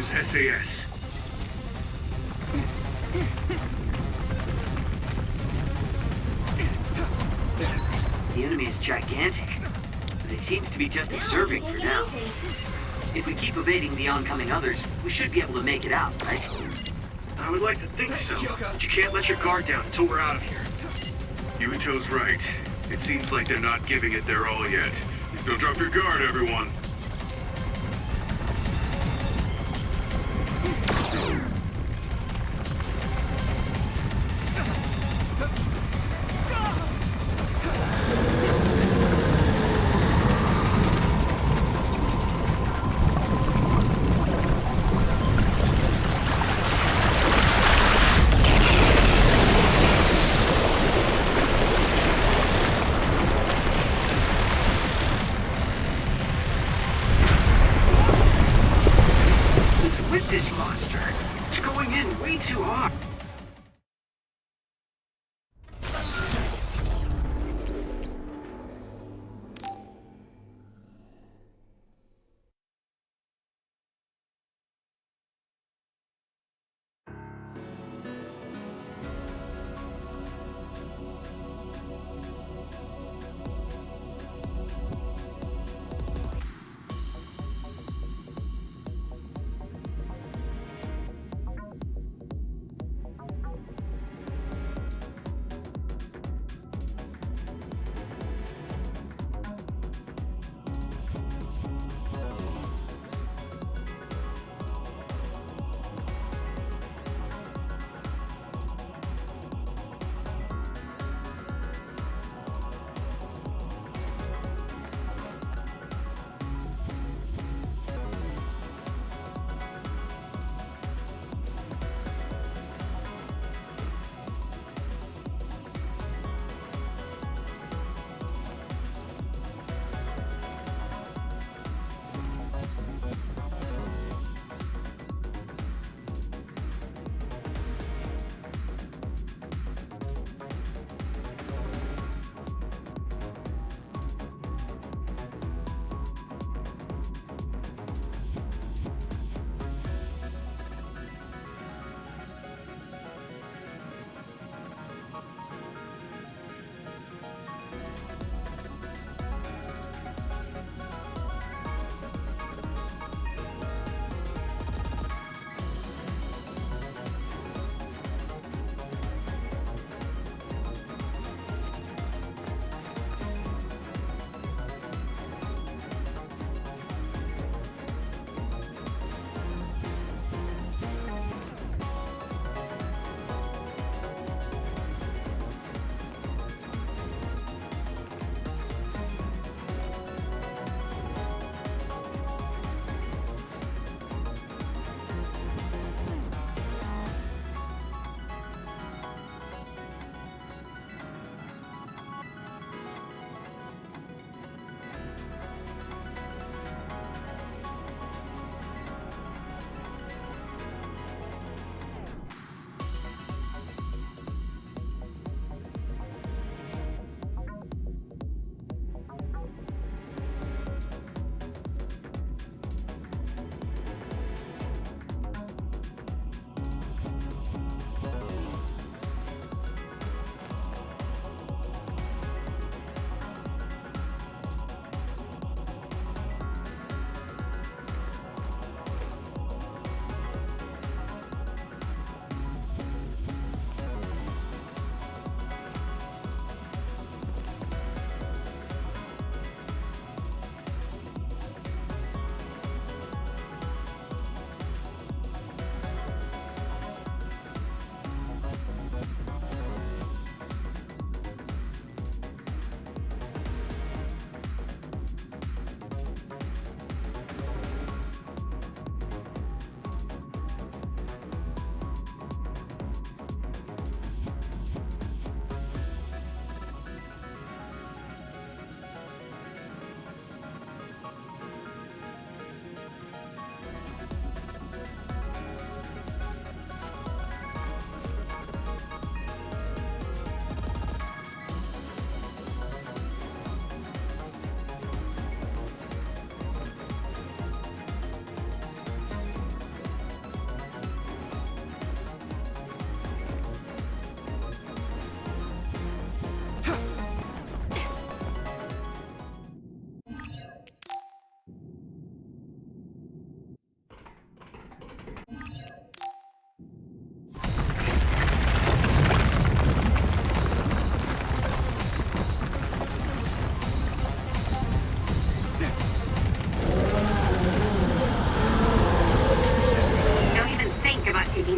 those SAS. The enemy is gigantic, but it seems to be just observing for now. If we keep evading the oncoming others, we should be able to make it out, right? I would like to think so, but you can't let your guard down until we're out of here. Yuito's right. It seems like they're not giving it their all yet. Don't drop your guard, everyone. This monster. It's going in way too hard.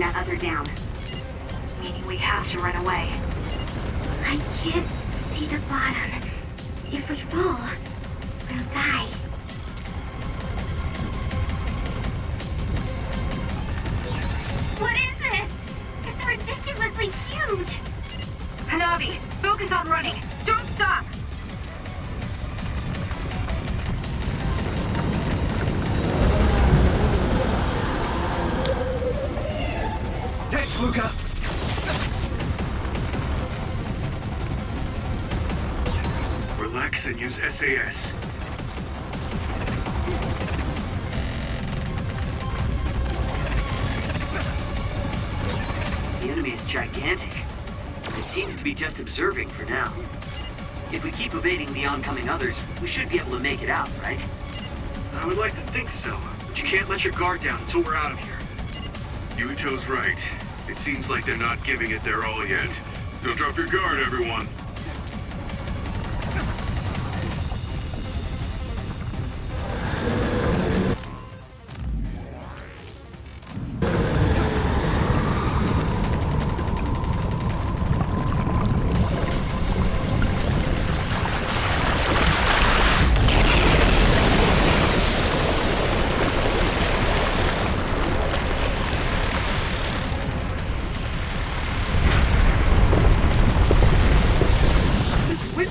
that other down. Meaning we have to run away. I can't see the bottom. If we fall, we'll die. What is this? It's ridiculously huge! Hanabi, focus on running. Don't stop! Thanks, Luca! Relax and use SAS. The enemy is gigantic. It seems to be just observing for now. If we keep evading the oncoming others, we should be able to make it out, right? I would like to think so, but you can't let your guard down until we're out of here. Yuito's right. It seems like they're not giving it their all yet. Don't drop your guard, everyone.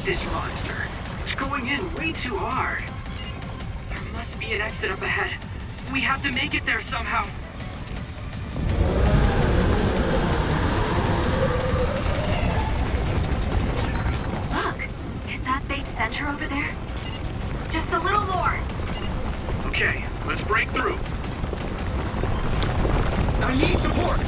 This monster. It's going in way too hard. There must be an exit up ahead. We have to make it there somehow. Look! Is that big center over there? Just a little more! Okay, let's break through. I need support!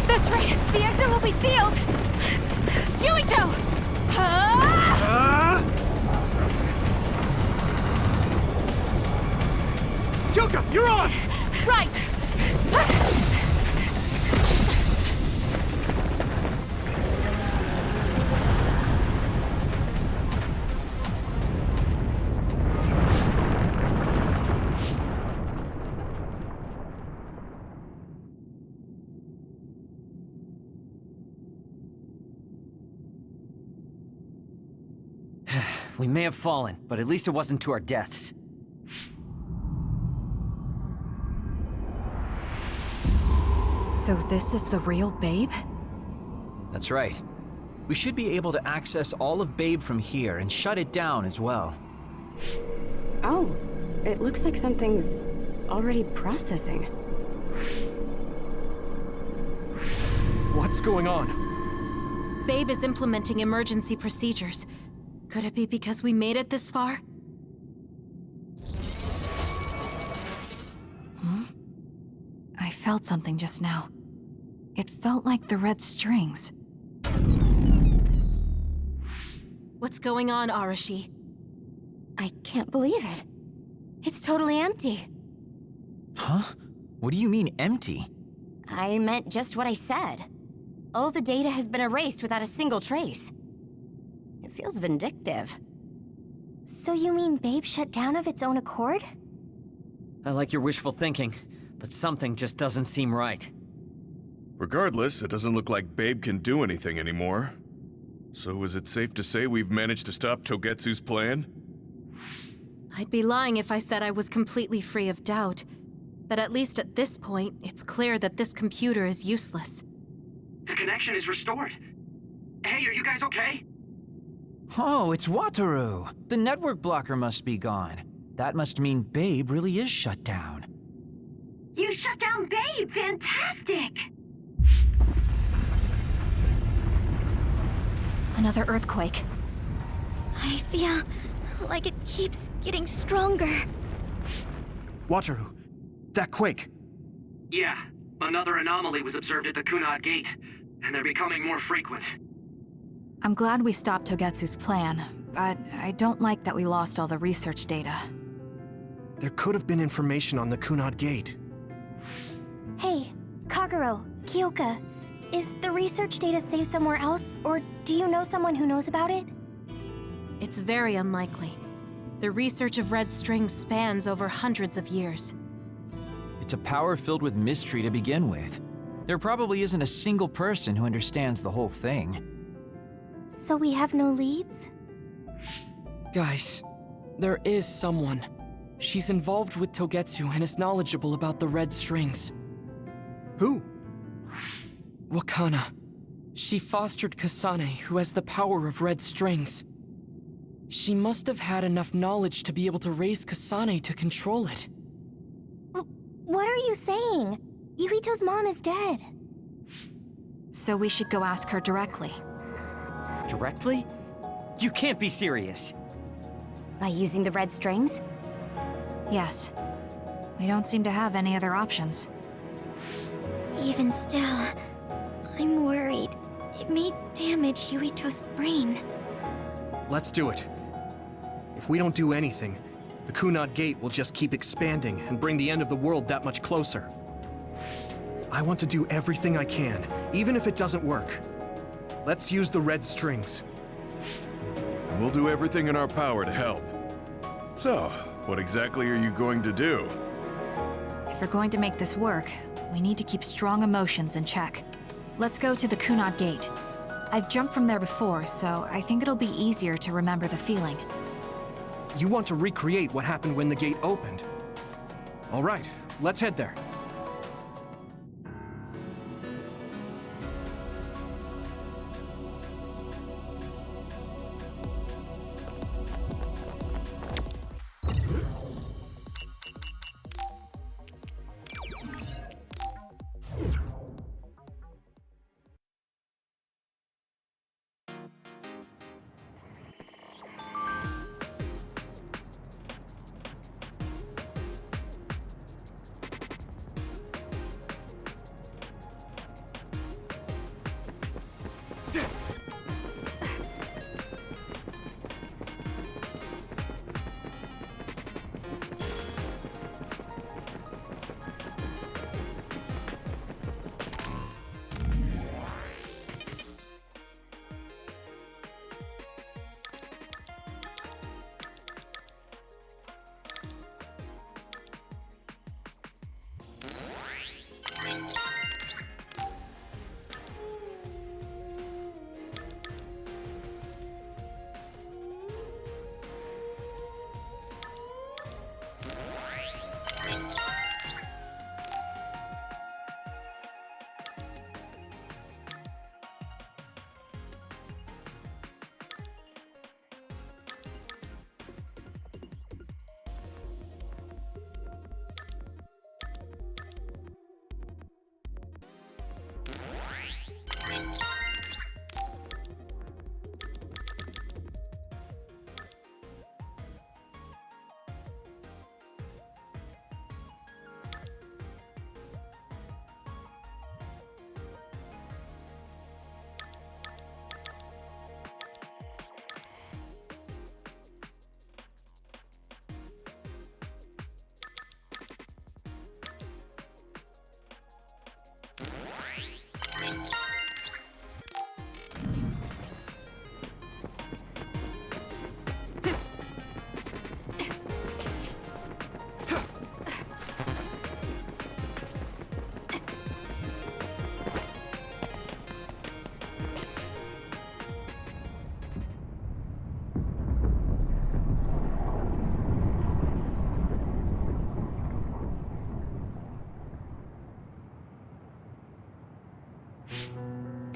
That's right! The exit will be sealed! Yuito! Yuka, you're on! Right! We may have fallen, but at least it wasn't to our deaths. So this is the real Babe? That's right. We should be able to access all of Babe from here and shut it down as well. Oh, it looks like something's already processing. What's going on? Babe is implementing emergency procedures. Could it be because we made it this far? I felt something just now. It felt like the red strings. What's going on, Arashi? I can't believe it. It's totally empty. Huh? What do you mean, empty? I meant just what I said. All the data has been erased without a single trace. It feels vindictive. So you mean Babe shut down of its own accord? I like your wishful thinking, but something just doesn't seem right. Regardless, it doesn't look like Babe can do anything anymore. So is it safe to say we've managed to stop Togetsu's plan? I'd be lying if I said I was completely free of doubt. But at least at this point, it's clear that this computer is useless. The connection is restored. Hey, are you guys okay? Oh, it's Wataru! The network blocker must be gone. That must mean Babe really is shut down. You shut down Babe! Fantastic! Another earthquake. I feel like it keeps getting stronger. Wataru, that quake. Yeah, another anomaly was observed at the Kunad Gate, and they're becoming more frequent. I'm glad we stopped Togetsu's plan, but I don't like that we lost all the research data. There could have been information on the Kunad Gate. Hey, Kagero, Kyoka, Is the research data saved somewhere else, or do you know someone who knows about it? It's very unlikely. The research of red strings spans over hundreds of years. It's a power filled with mystery to begin with. There probably isn't a single person who understands the whole thing. So we have no leads? Guys, there is someone. She's involved with Togetsu and is knowledgeable about the red strings. Who? Wakana. She fostered Kasane, who has the power of red strings. She must have had enough knowledge to be able to raise Kasane to control it. What are you saying? Yuito's mom is dead. So we should go ask her directly. Directly? You can't be serious. By using the red strings? Yes. We don't seem to have any other options. Even still, I'm worried. It may damage Yuito's brain. Let's do it. If we don't do anything, the Kunad Gate will just keep expanding and bring the end of the world that much closer. I want to do everything I can, even if it doesn't work. Let's use the red strings. And we'll do everything in our power to help. So, what exactly are you going to do? If we're going to make this work, we need to keep strong emotions in check. Let's go to the Kunad Gate. I've jumped from there before, so I think it'll be easier to remember the feeling. You want to recreate what happened when the gate opened? All right, let's head there.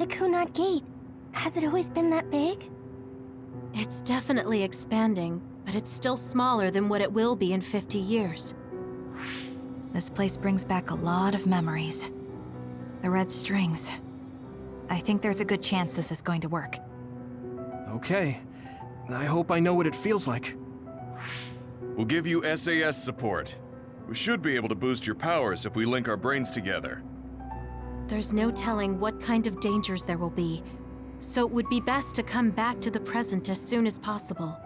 The Kunad Gate. Has it always been that big? It's definitely expanding, but it's still smaller than what it will be in 50 years. This place brings back a lot of memories. The red strings. I think there's a good chance this is going to work. Okay. I hope I know what it feels like. We'll give you SAS support. We should be able to boost your powers if we link our brains together. There's no telling what kind of dangers there will be, so it would be best to come back to the present as soon as possible.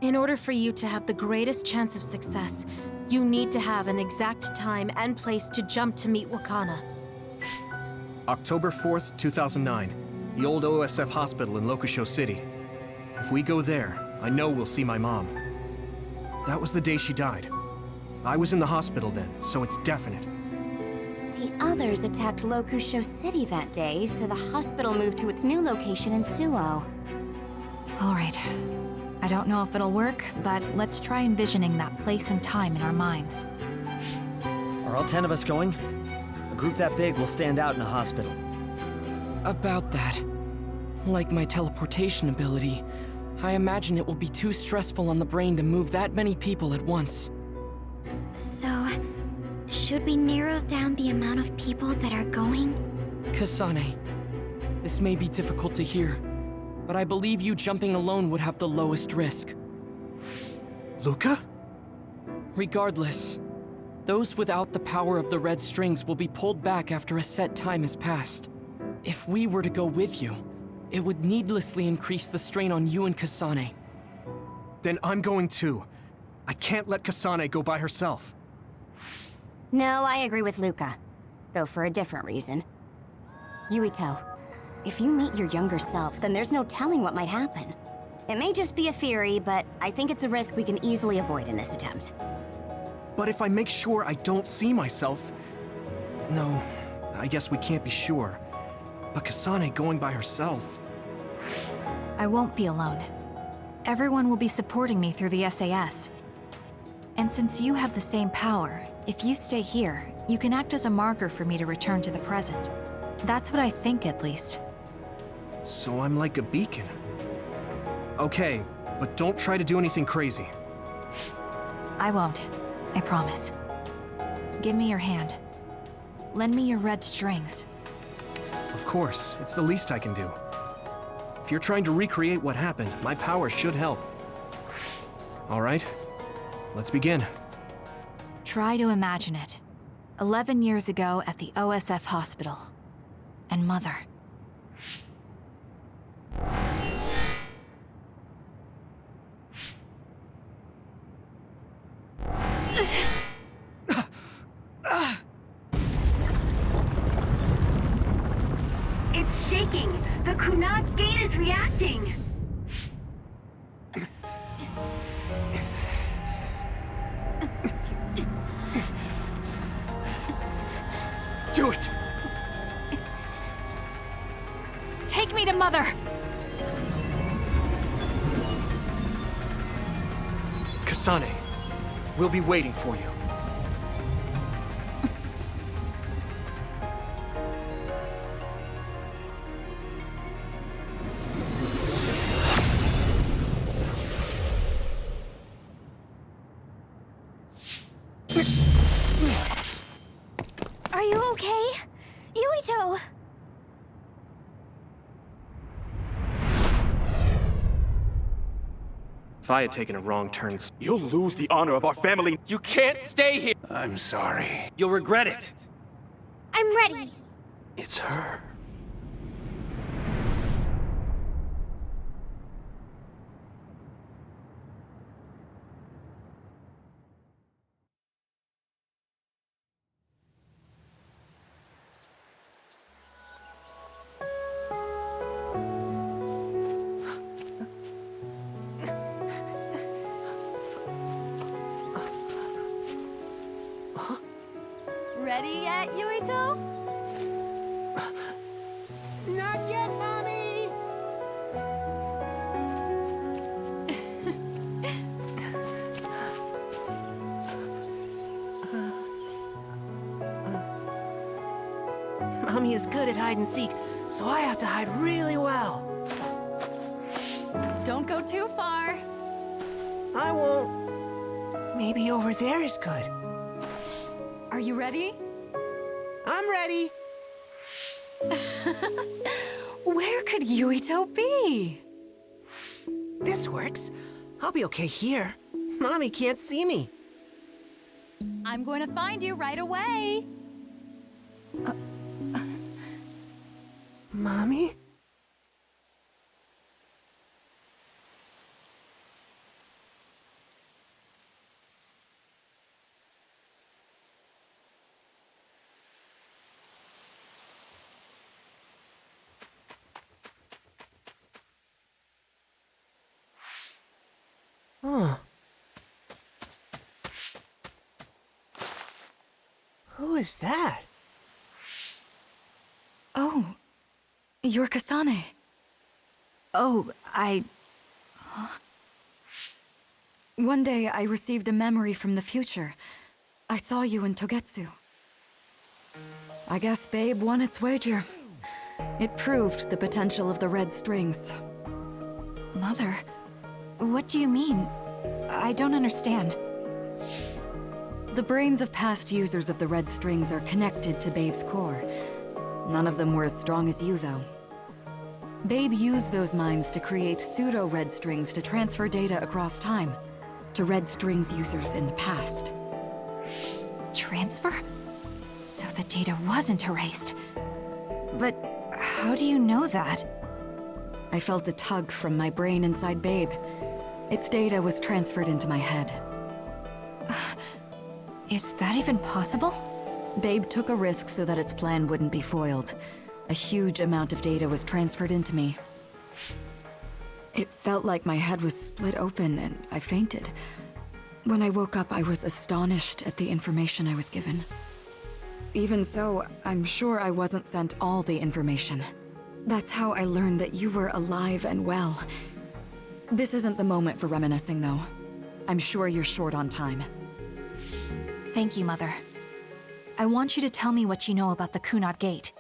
In order for you to have the greatest chance of success, you need to have an exact time and place to jump to meet Wakana. October 4th, 2009. The old OSF hospital in Lokusho City. If we go there, I know we'll see my mom. That was the day she died. I was in the hospital then, so it's definite. The others attacked Lokusho City that day, so the hospital moved to its new location in Suo. All right. I don't know if it'll work, but let's try envisioning that place and time in our minds. Are all 10 of us going? A group that big will stand out in a hospital. About that. Like my teleportation ability, I imagine it will be too stressful on the brain to move that many people at once. So, should we narrow down the amount of people that are going? Kasane, this may be difficult to hear, but I believe you jumping alone would have the lowest risk. Luca? Regardless, those without the power of the red strings will be pulled back after a set time has passed. If we were to go with you, it would needlessly increase the strain on you and Kasane. Then I'm going too. I can't let Kasane go by herself. No, I agree with Luca. Though for a different reason. Yuito, if you meet your younger self, then there's no telling what might happen. It may just be a theory, but I think it's a risk we can easily avoid in this attempt. But if I make sure I don't see myself... No, I guess we can't be sure. But Kasane going by herself... I won't be alone. Everyone will be supporting me through the SAS. And since you have the same power, if you stay here, you can act as a marker for me to return to the present. That's what I think, at least. So I'm like a beacon. Okay, but don't try to do anything crazy. I won't. I promise. Give me your hand. Lend me your red strings. Of course, it's the least I can do. If you're trying to recreate what happened, my power should help. All right, let's begin. Try to imagine it. 11 years ago at the OSF hospital. And Mother. It's shaking! The Kunad Gate is reacting! Do it! Take me to Mother! Kasane, we'll be waiting for you. Are you okay? Yuito! If I had taken a wrong turn... You'll lose the honor of our family. You can't stay here. I'm sorry. You'll regret it. I'm ready! It's her. Ready yet, Yuito? Not yet, Mommy! Mommy is good at hide and seek, so I have to hide really well. Don't go too far. I won't. Maybe over there is good. Are you ready? I'm ready. Where could Yuito be? This works. I'll be okay here. Mommy can't see me. I'm going to find you right away. Mommy? Huh. Who is that? Oh, you're Kasane. Oh, One day I received a memory from the future. I saw you in Togetsu. I guess Babe won its wager. It proved the potential of the red strings. Mother, what do you mean? I don't understand. The brains of past users of the red strings are connected to Babe's core. None of them were as strong as you, though. Babe used those minds to create pseudo-red strings to transfer data across time to red strings users in the past. Transfer? So the data wasn't erased. But how do you know that? I felt a tug from my brain inside Babe. Its data was transferred into my head. Is that even possible? Babe took a risk so that its plan wouldn't be foiled. A huge amount of data was transferred into me. It felt like my head was split open and I fainted. When I woke up, I was astonished at the information I was given. Even so, I'm sure I wasn't sent all the information. That's how I learned that you were alive and well. This isn't the moment for reminiscing, though. I'm sure you're short on time. Thank you, Mother. I want you to tell me what you know about the Kunad Gate.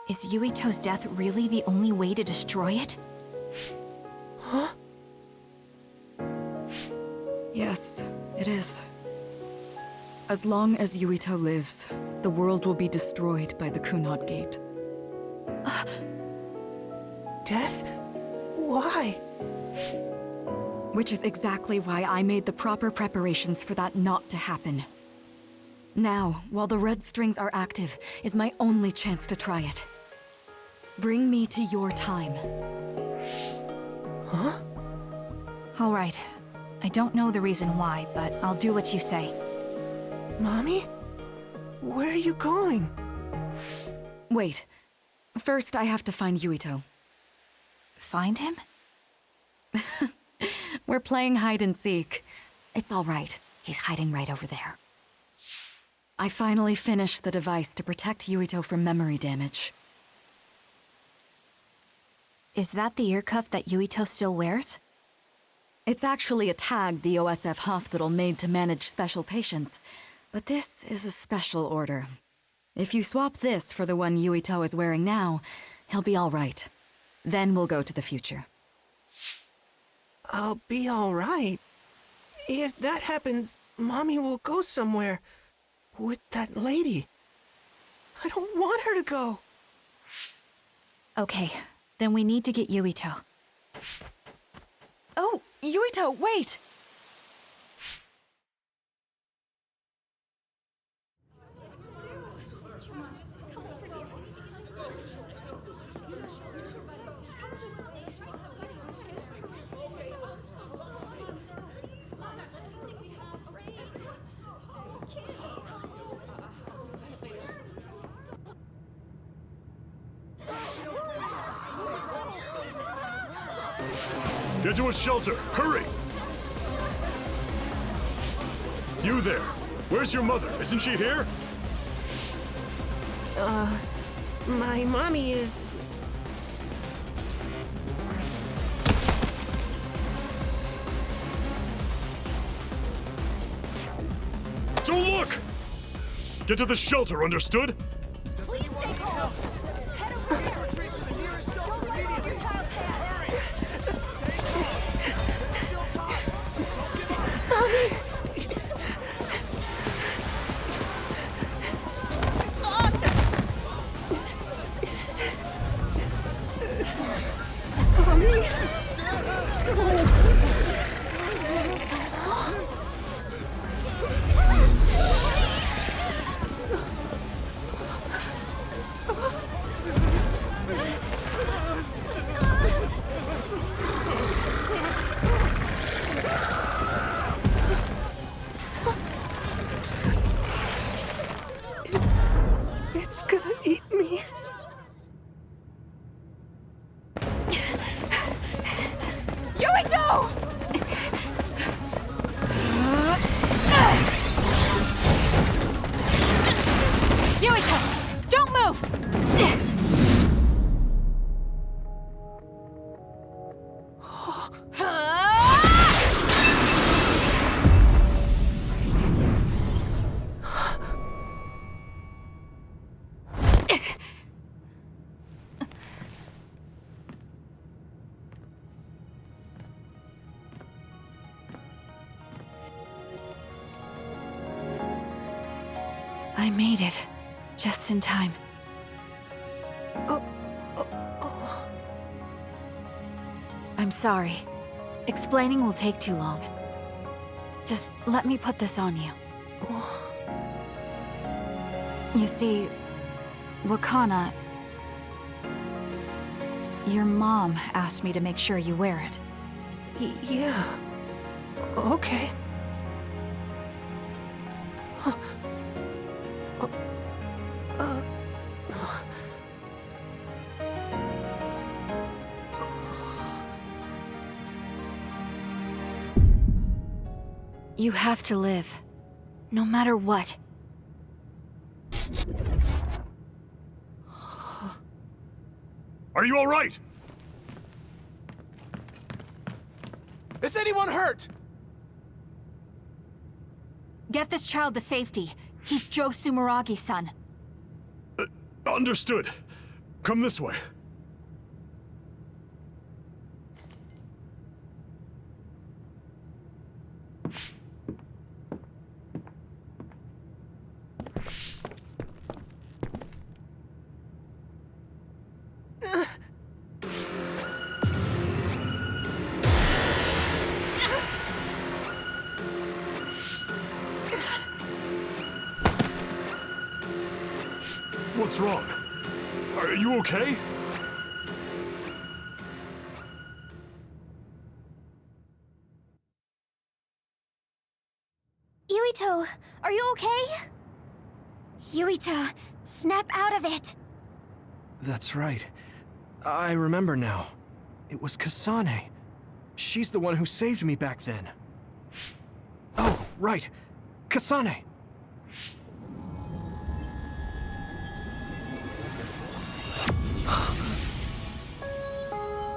Is Yuito's death really the only way to destroy it? Huh? Yes, it is. As long as Yuito lives, the world will be destroyed by the Kunad Gate. Death? Why? Which is exactly why I made the proper preparations for that not to happen. Now, while the red strings are active, is my only chance to try it. Bring me to your time. Huh? All right. I don't know the reason why, but I'll do what you say. Mommy? Where are you going? Wait. First, I have to find Yuito. Find him? We're playing hide and seek. It's all right. He's hiding right over there. I finally finished the device to protect Yuito from memory damage. Is that the ear cuff that Yuito still wears? It's actually a tag the OSF hospital made to manage special patients. But this is a special order. If you swap this for the one Yuito is wearing now, he'll be all right. Then we'll go to the future. I'll be all right. If that happens, Mommy will go somewhere. With that lady. I don't want her to go. Okay, then we need to get Yuito. Oh, Yuito, wait! Get to a shelter! Hurry! You there! Where's your mother? Isn't she here? My mommy is... Don't look! Get to the shelter, understood? Please stay calm. Head over there. Retreat to the nearest shelter. Don't let out your child's hand. Stay calm. There's still time. Don't give up. Mommy! made it. Just in time. I'm sorry. Explaining will take too long. Just let me put this on you. You see, Wakana... Your mom asked me to make sure you wear it. Yeah. Okay. You have to live. No matter what. Are you all right? Is anyone hurt? Get this child to safety. He's Joe Sumeragi's son. Understood. Come this way. What's wrong? Are you okay? Yuito, are you okay? Yuito, snap out of it! That's right. I remember now. It was Kasane. She's the one who saved me back then. Oh, right. Kasane!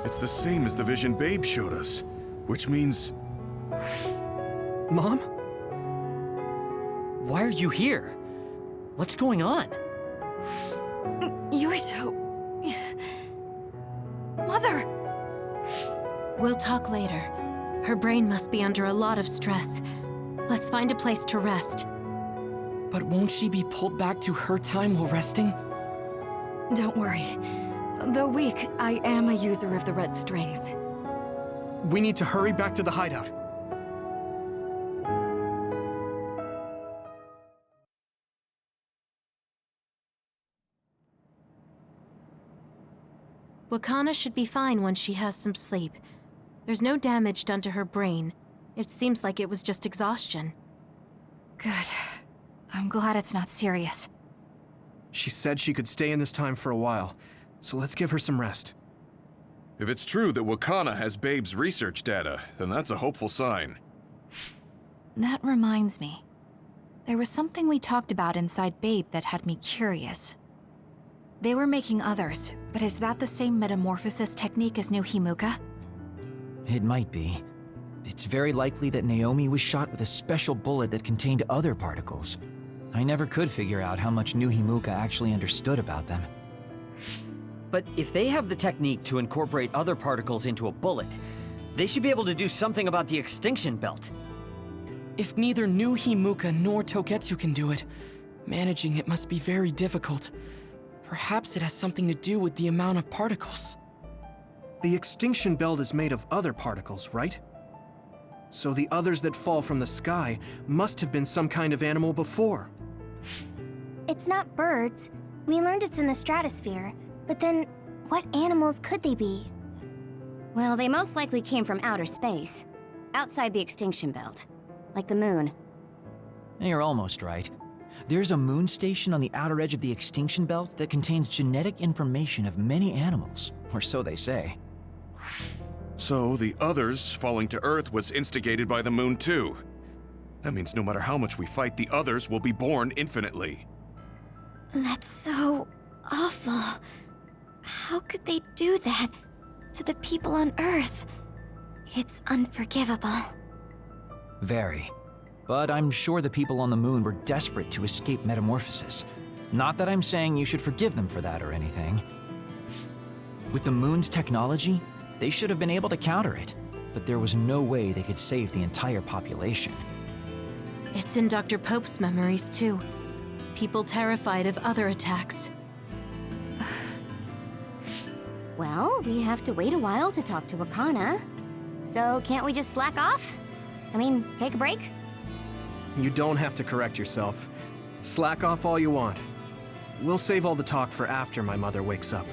It's the same as the vision Babe showed us, which means... Mom? Why are you here? What's going on? Yuito... Mother! We'll talk later. Her brain must be under a lot of stress. Let's find a place to rest. But won't she be pulled back to her time while resting? Don't worry. Though weak, I am a user of the red strings. We need to hurry back to the hideout. Wakana should be fine once she has some sleep. There's no damage done to her brain. It seems like it was just exhaustion. Good. I'm glad it's not serious. She said she could stay in this time for a while, so let's give her some rest. If it's true that Wakana has Babe's research data, then that's a hopeful sign. That reminds me. There was something we talked about inside Babe that had me curious. They were making others, but is that the same metamorphosis technique as New Himuka? It might be. It's very likely that Naomi was shot with a special bullet that contained other particles. I never could figure out how much New Himuka actually understood about them. But if they have the technique to incorporate other particles into a bullet, they should be able to do something about the extinction belt. If neither New Himuka nor Togetsu can do it, managing it must be very difficult. Perhaps it has something to do with the amount of particles. The extinction belt is made of other particles, right? So the others that fall from the sky must have been some kind of animal before. It's not birds. We learned it's in the stratosphere. But then, what animals could they be? Well, they most likely came from outer space. Outside the extinction belt. Like the moon. You're almost right. There's a moon station on the outer edge of the extinction belt that contains genetic information of many animals, or so they say. So the others falling to Earth was instigated by the moon too. That means no matter how much we fight, the others will be born infinitely. That's so awful. How could they do that to the people on Earth? It's unforgivable. Very. But I'm sure the people on the moon were desperate to escape metamorphosis. Not that I'm saying you should forgive them for that or anything. With the moon's technology, they should have been able to counter it, but there was no way they could save the entire population. It's in Dr. Pope's memories, too. people terrified of other attacks. Well, we have to wait a while to talk to Wakana. So can't we just slack off? I mean, take a break? You don't have to correct yourself. Slack off all you want. We'll save all the talk for after my mother wakes up.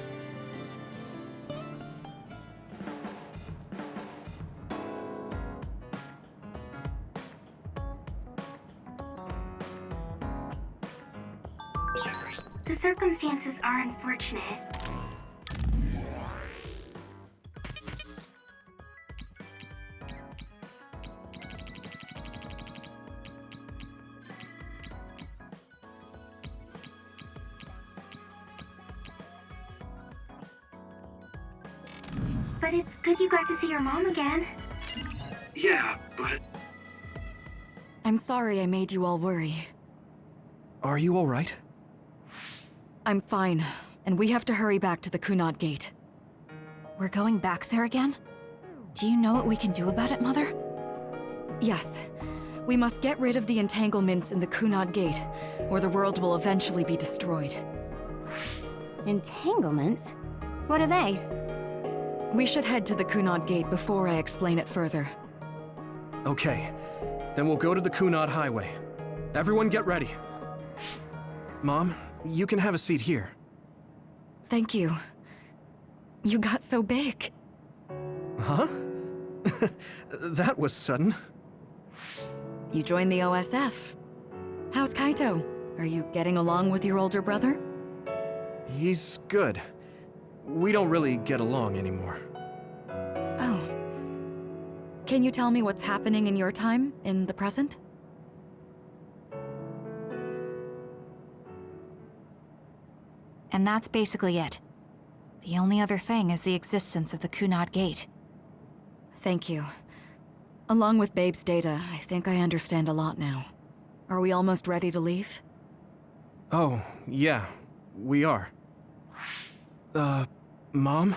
The circumstances are unfortunate. But it's good you got to see your mom again. Yeah, but... I'm sorry I made you all worry. Are you all right? I'm fine, and we have to hurry back to the Kunad Gate. We're going back there again? Do you know what we can do about it, Mother? Yes. We must get rid of the entanglements in the Kunad Gate, or the world will eventually be destroyed. Entanglements? What are they? We should head to the Kunad Gate before I explain it further. Okay. Then we'll go to the Kunad Highway. Everyone get ready. Mom, you can have a seat here. Thank you. You got so big. Huh? That was sudden. You joined the OSF. How's Kaito? Are you getting along with your older brother? He's good. We don't really get along anymore. Oh. Can you tell me what's happening in your time, in the present? And that's basically it. The only other thing is the existence of the Kunad Gate. Thank you. Along with Babe's data, I think I understand a lot now. Are we almost ready to leave? Oh, yeah, we are. Mom?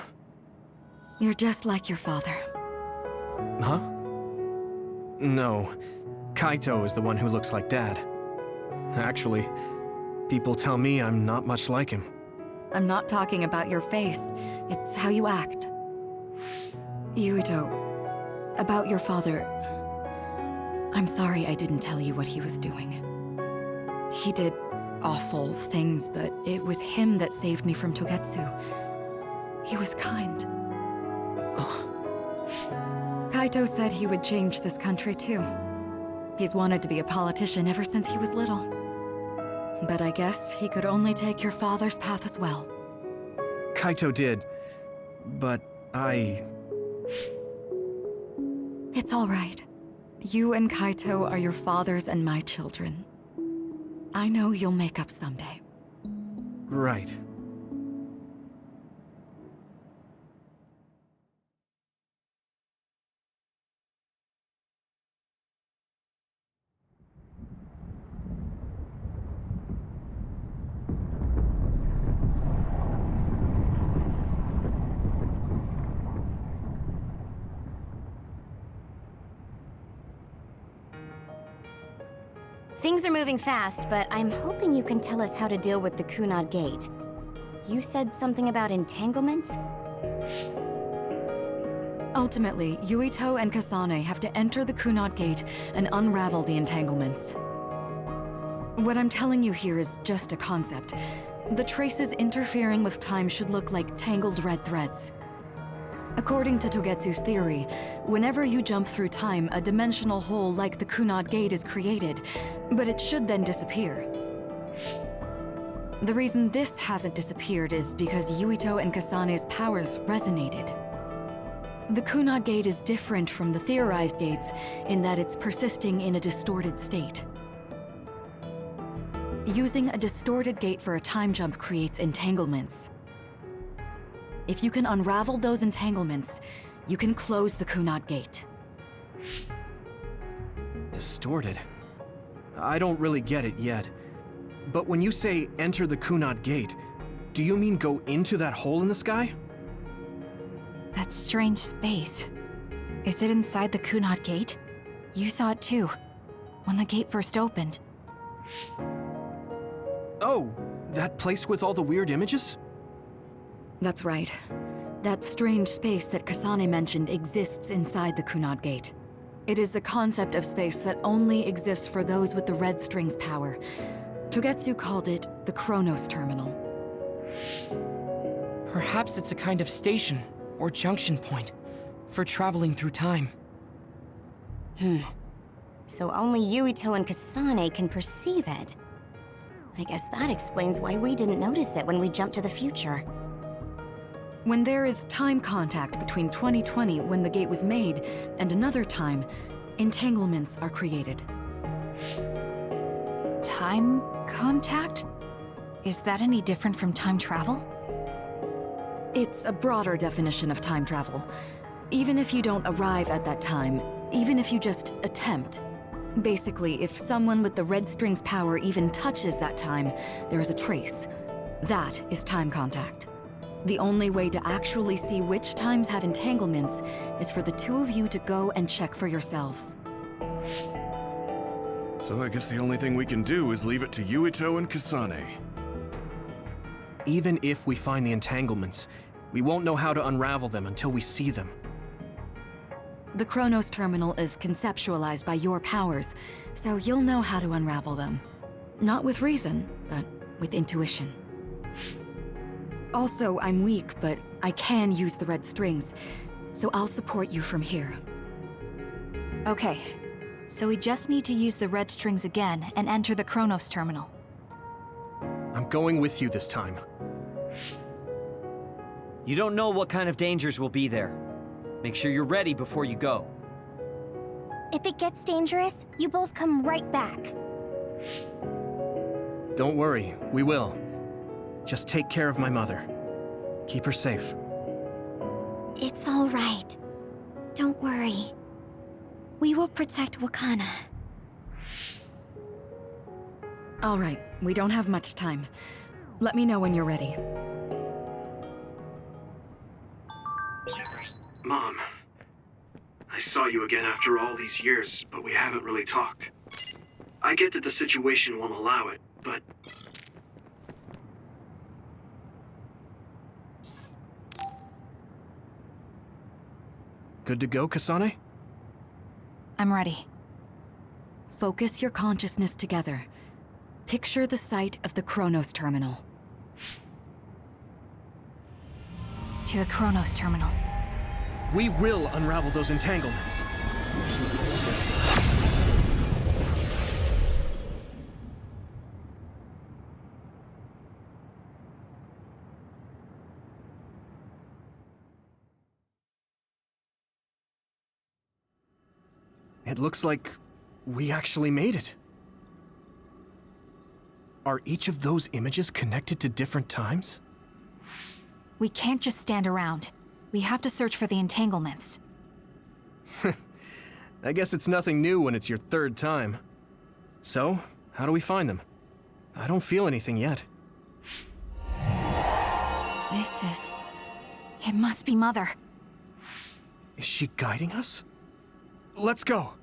You're just like your father. Huh? No. Kaito is the one who looks like Dad. Actually, people tell me I'm not much like him. I'm not talking about your face. It's how you act. Yuito, about your father... I'm sorry I didn't tell you what he was doing. He did awful things, but it was him that saved me from Togetsu. He was kind. Kaito said he would change this country too. He's wanted to be a politician ever since he was little. But I guess he could only take your father's path as well. Kaito did, but It's all right. You and Kaito are your father's and my children. I know you'll make up someday. Right. Things are moving fast, but I'm hoping you can tell us how to deal with the Kunad Gate. You said something about entanglements? Ultimately, Yuito and Kasane have to enter the Kunad Gate and unravel the entanglements. What I'm telling you here is just a concept. The traces interfering with time should look like tangled red threads. According to Togetsu's theory, whenever you jump through time, a dimensional hole like the Kunad Gate is created, but it should then disappear. The reason this hasn't disappeared is because Yuito and Kasane's powers resonated. The Kunad Gate is different from the theorized gates in that it's persisting in a distorted state. Using a distorted gate for a time jump creates entanglements. If you can unravel those entanglements, you can close the Kunad Gate. Distorted? I don't really get it yet. But when you say enter the Kunad Gate, do you mean go into that hole in the sky? That strange space. Is it inside the Kunad Gate? You saw it too, when the gate first opened. Oh, that place with all the weird images? That's right. That strange space that Kasane mentioned exists inside the Kunad Gate. It is a concept of space that only exists for those with the Red String's power. Togetsu called it the Chronos Terminal. Perhaps it's a kind of station, or junction point, for traveling through time. So only Yuito and Kasane can perceive it. I guess that explains why we didn't notice it when we jumped to the future. When there is time contact between 2020, when the gate was made, and another time, entanglements are created. Time contact? Is that any different from time travel? It's a broader definition of time travel. Even if you don't arrive at that time, even if you just attempt. Basically, if someone with the Red String's power even touches that time, there is a trace. That is time contact. The only way to actually see which times have entanglements is for the two of you to go and check for yourselves. So I guess the only thing we can do is leave it to Yuito and Kasane. Even if we find the entanglements, we won't know how to unravel them until we see them. The Chronos Terminal is conceptualized by your powers, so you'll know how to unravel them. Not with reason, but with intuition. Also, I'm weak, but I can use the red strings, so I'll support you from here. Okay, so we just need to use the red strings again and enter the Chronos Terminal. I'm going with you this time. You don't know what kind of dangers will be there. Make sure you're ready before you go. If it gets dangerous, you both come right back. Don't worry, we will. Just take care of my mother. Keep her safe. It's all right. Don't worry. We will protect Wakana. All right, we don't have much time. Let me know when you're ready. Mom, I saw you again after all these years, but we haven't really talked. I get that the situation won't allow it, but... Good to go, Kasane? I'm ready. Focus your consciousness together. Picture the site of the Chronos Terminal. To the Chronos Terminal. We will unravel those entanglements. It looks like we actually made it. Are each of those images connected to different times? We can't just stand around. We have to search for the entanglements. I guess it's nothing new when it's your third time. So, how do we find them? I don't feel anything yet. It must be Mother. Is she guiding us? Let's go!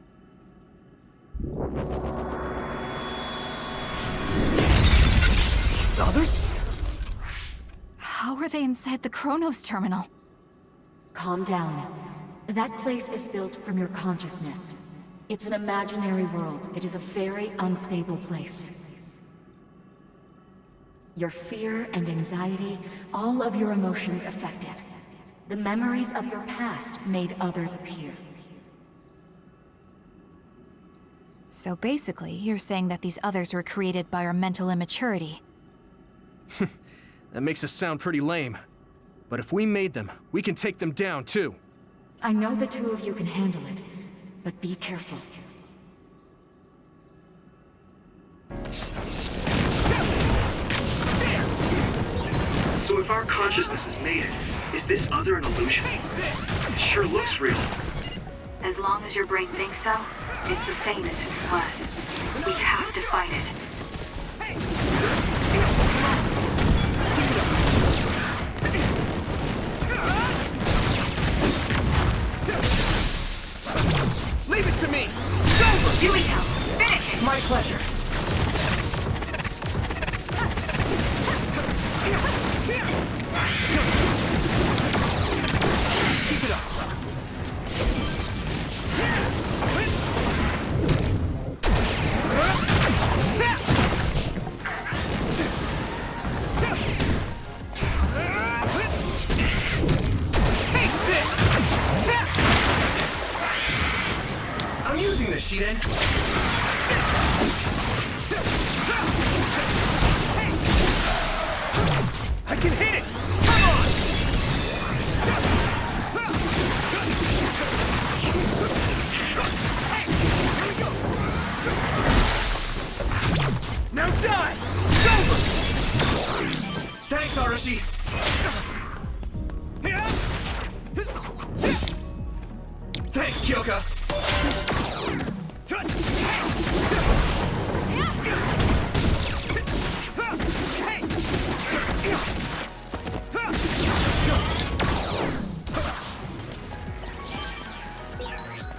The others? How are they inside the Chronos Terminal? Calm down. That place is built from your consciousness. It's an imaginary world. It is a very unstable place. Your fear and anxiety, all of your emotions affected. The memories of your past made others appear. So basically, you're saying that these others were created by our mental immaturity. That makes us sound pretty lame. But if we made them, we can take them down, too. I know the two of you can handle it, but be careful. So if our consciousness has made it, is this other an illusion? It sure looks real. As long as your brain thinks so, it's the same as if it was. We have to fight it. Leave it to me! Yuito, finish it! My pleasure. Shiren? I can hit it! Come on! Now die! It's over! Thanks, Arashi! Thanks, Kyoka!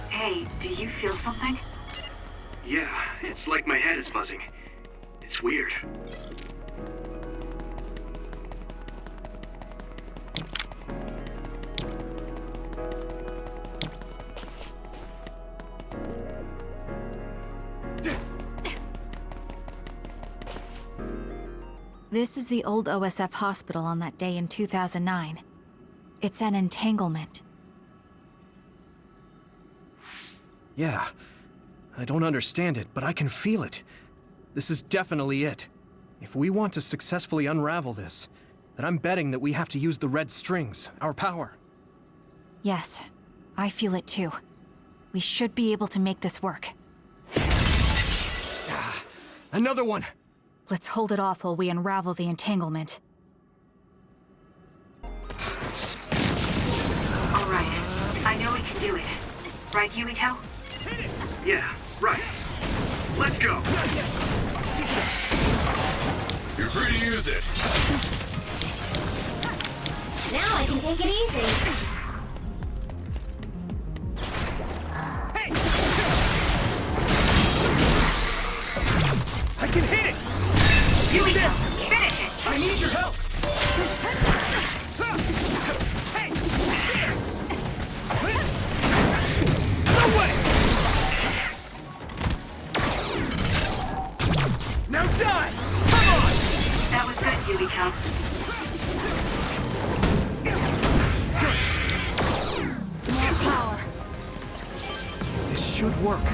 Hey, do you feel something? Yeah, it's like my head is buzzing. It's weird. This is the old OSF hospital on that day in 2009. It's an entanglement. Yeah. I don't understand it, but I can feel it. This is definitely it. If we want to successfully unravel this, then I'm betting that we have to use the red strings, our power. Yes, I feel it too. We should be able to make this work. Another one! Let's hold it off while we unravel the entanglement. All right. I know we can do it. Right, Yumito? Yeah, right. Let's go! You're free to use it. Now I can take it easy. I can hit it! Yumito, finish it! I need your help! No way! Now die! Come on! That was good, Yumito. More power. This should work.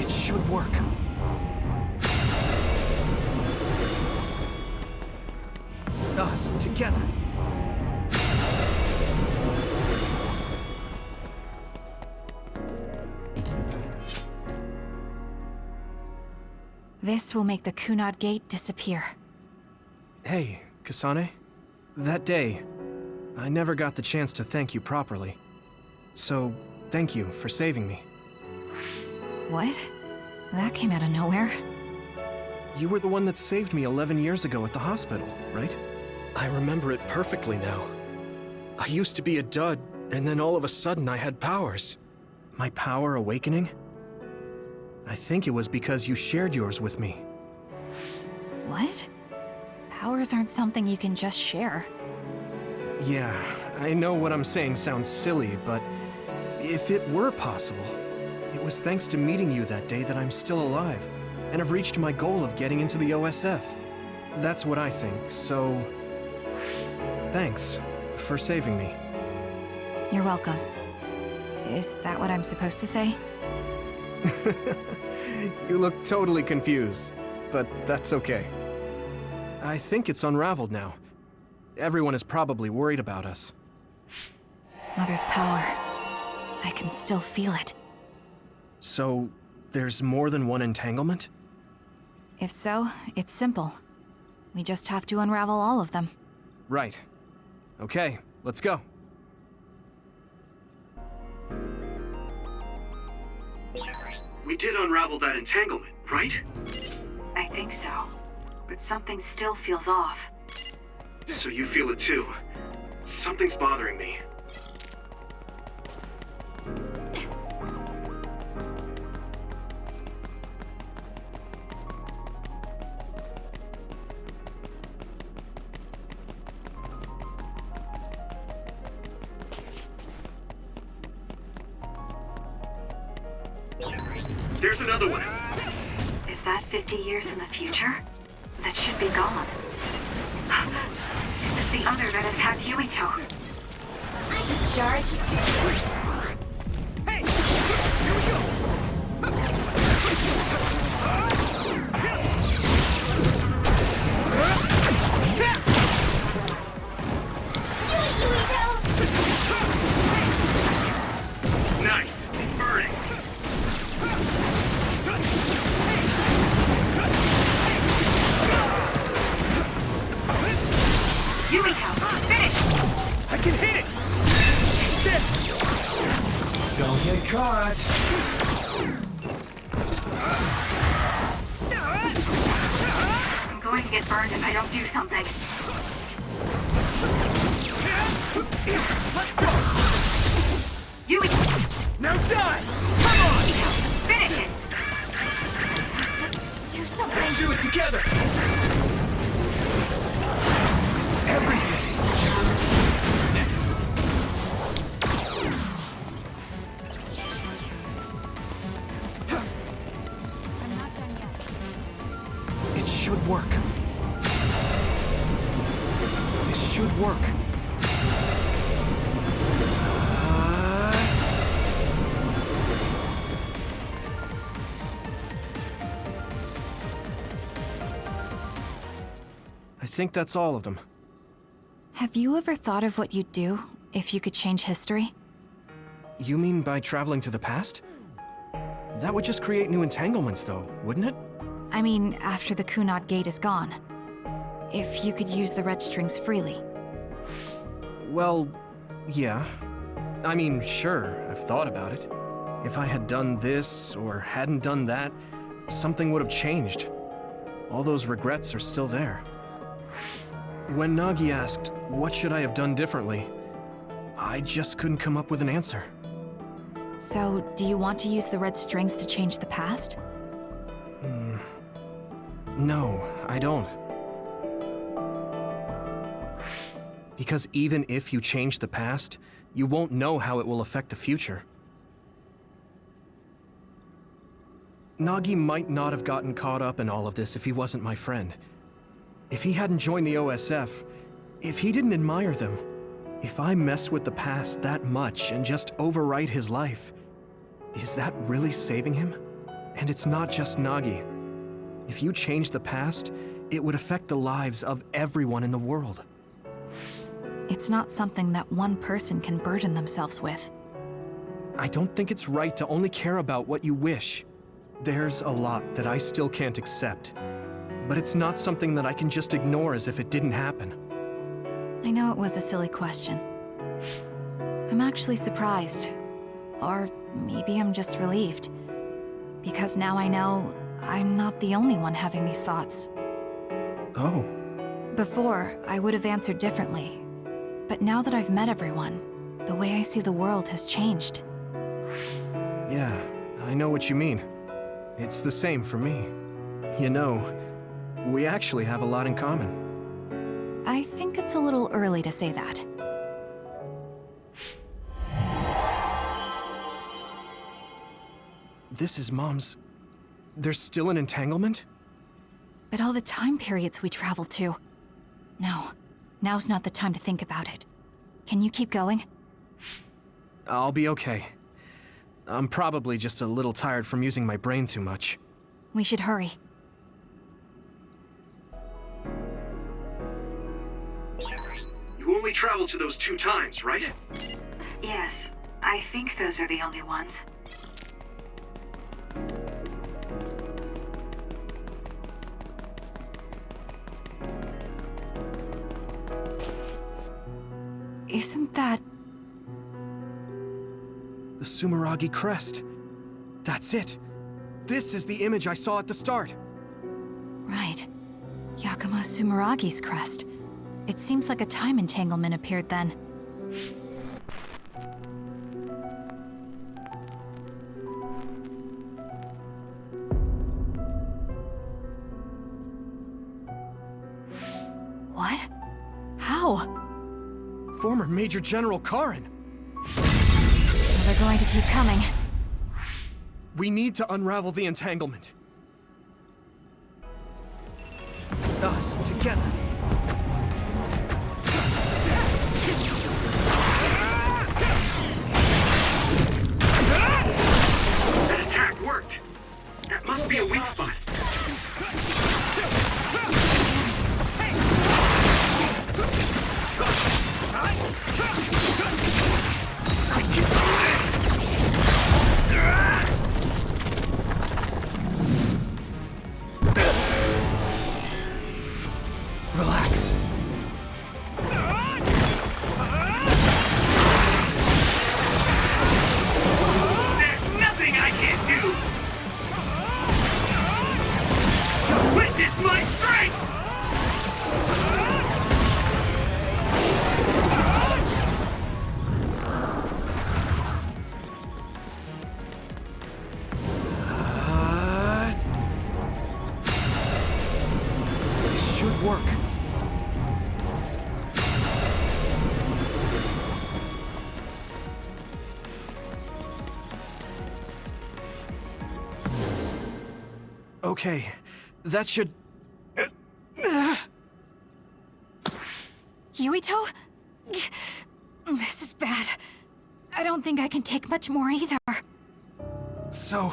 It should work. Us, together. This will make the Kunad Gate disappear. Hey, Kasane. That day, I never got the chance to thank you properly. So, thank you for saving me. What? That came out of nowhere. You were the one that saved me 11 years ago at the hospital, right? I remember it perfectly now. I used to be a dud, and then all of a sudden I had powers. My power awakening? I think it was because you shared yours with me. What? Powers aren't something you can just share. Yeah, I know what I'm saying sounds silly, but if it were possible, it was thanks to meeting you that day that I'm still alive, and have reached my goal of getting into the OSF. That's what I think, so... thanks for saving me. You're welcome. Is that what I'm supposed to say? You look totally confused, but that's okay. I think it's unraveled now. Everyone is probably worried about us. Mother's power. I can still feel it. So, there's more than one entanglement? If so, it's simple. We just have to unravel all of them. Right. Okay, let's go. We did unravel that entanglement, right? I think so. But something still feels off. So you feel it too. Something's bothering me. There's another one. Is that 50 years in the future? That should be gone. This is the other that attacked Yuito. I should charge. Hey! Here we go! Do it, Yuito! Nice! He's burning! Yuito, finish! I can hit it! This! Don't get caught. I'm going to get burned if I don't do something. Yuito! Now die! Come on! Finish it! Do something! Let's do it together! Everything! Next. It should work. This should work. I think that's all of them. Have you ever thought of what you'd do if you could change history? You mean by traveling to the past? That would just create new entanglements, though, wouldn't it? I mean, after the Kunad Gate is gone. If you could use the red strings freely. Well, yeah. I mean, sure, I've thought about it. If I had done this, or hadn't done that, something would have changed. All those regrets are still there. When Nagi asked, what should I have done differently, I just couldn't come up with an answer. So, do you want to use the red strings to change the past? No, I don't. Because even if you change the past, you won't know how it will affect the future. Nagi might not have gotten caught up in all of this if he wasn't my friend. If he hadn't joined the OSF, if he didn't admire them, if I mess with the past that much and just overwrite his life, is that really saving him? And it's not just Nagi. If you change the past, it would affect the lives of everyone in the world. It's not something that one person can burden themselves with. I don't think it's right to only care about what you wish. There's a lot that I still can't accept, but it's not something that I can just ignore as if it didn't happen. I know it was a silly question. I'm actually surprised. Or maybe I'm just relieved. Because now I know I'm not the only one having these thoughts. Oh. Before, I would have answered differently. But now that I've met everyone, the way I see the world has changed. Yeah, I know what you mean. It's the same for me. You know, we actually have a lot in common. I think it's a little early to say that. This is Mom's... There's still an entanglement? But all the time periods we traveled to... No, now's not the time to think about it. Can you keep going? I'll be okay. I'm probably just a little tired from using my brain too much. We should hurry. You only traveled to those 2 times, right? Yes, I think those are the only ones. Isn't that... The Sumeragi crest. That's it. This is the image I saw at the start. Right. Yakumo Sumeragi's crest. It seems like a time entanglement appeared then. What? How? Former Major General Karin. So they're going to keep coming. We need to unravel the entanglement. Us, together. must be a weak spot. I can do this! Relax. There's nothing I can't do! Witness my strength! This should work. Okay, that should... Yuito? This is bad. I don't think I can take much more either. So,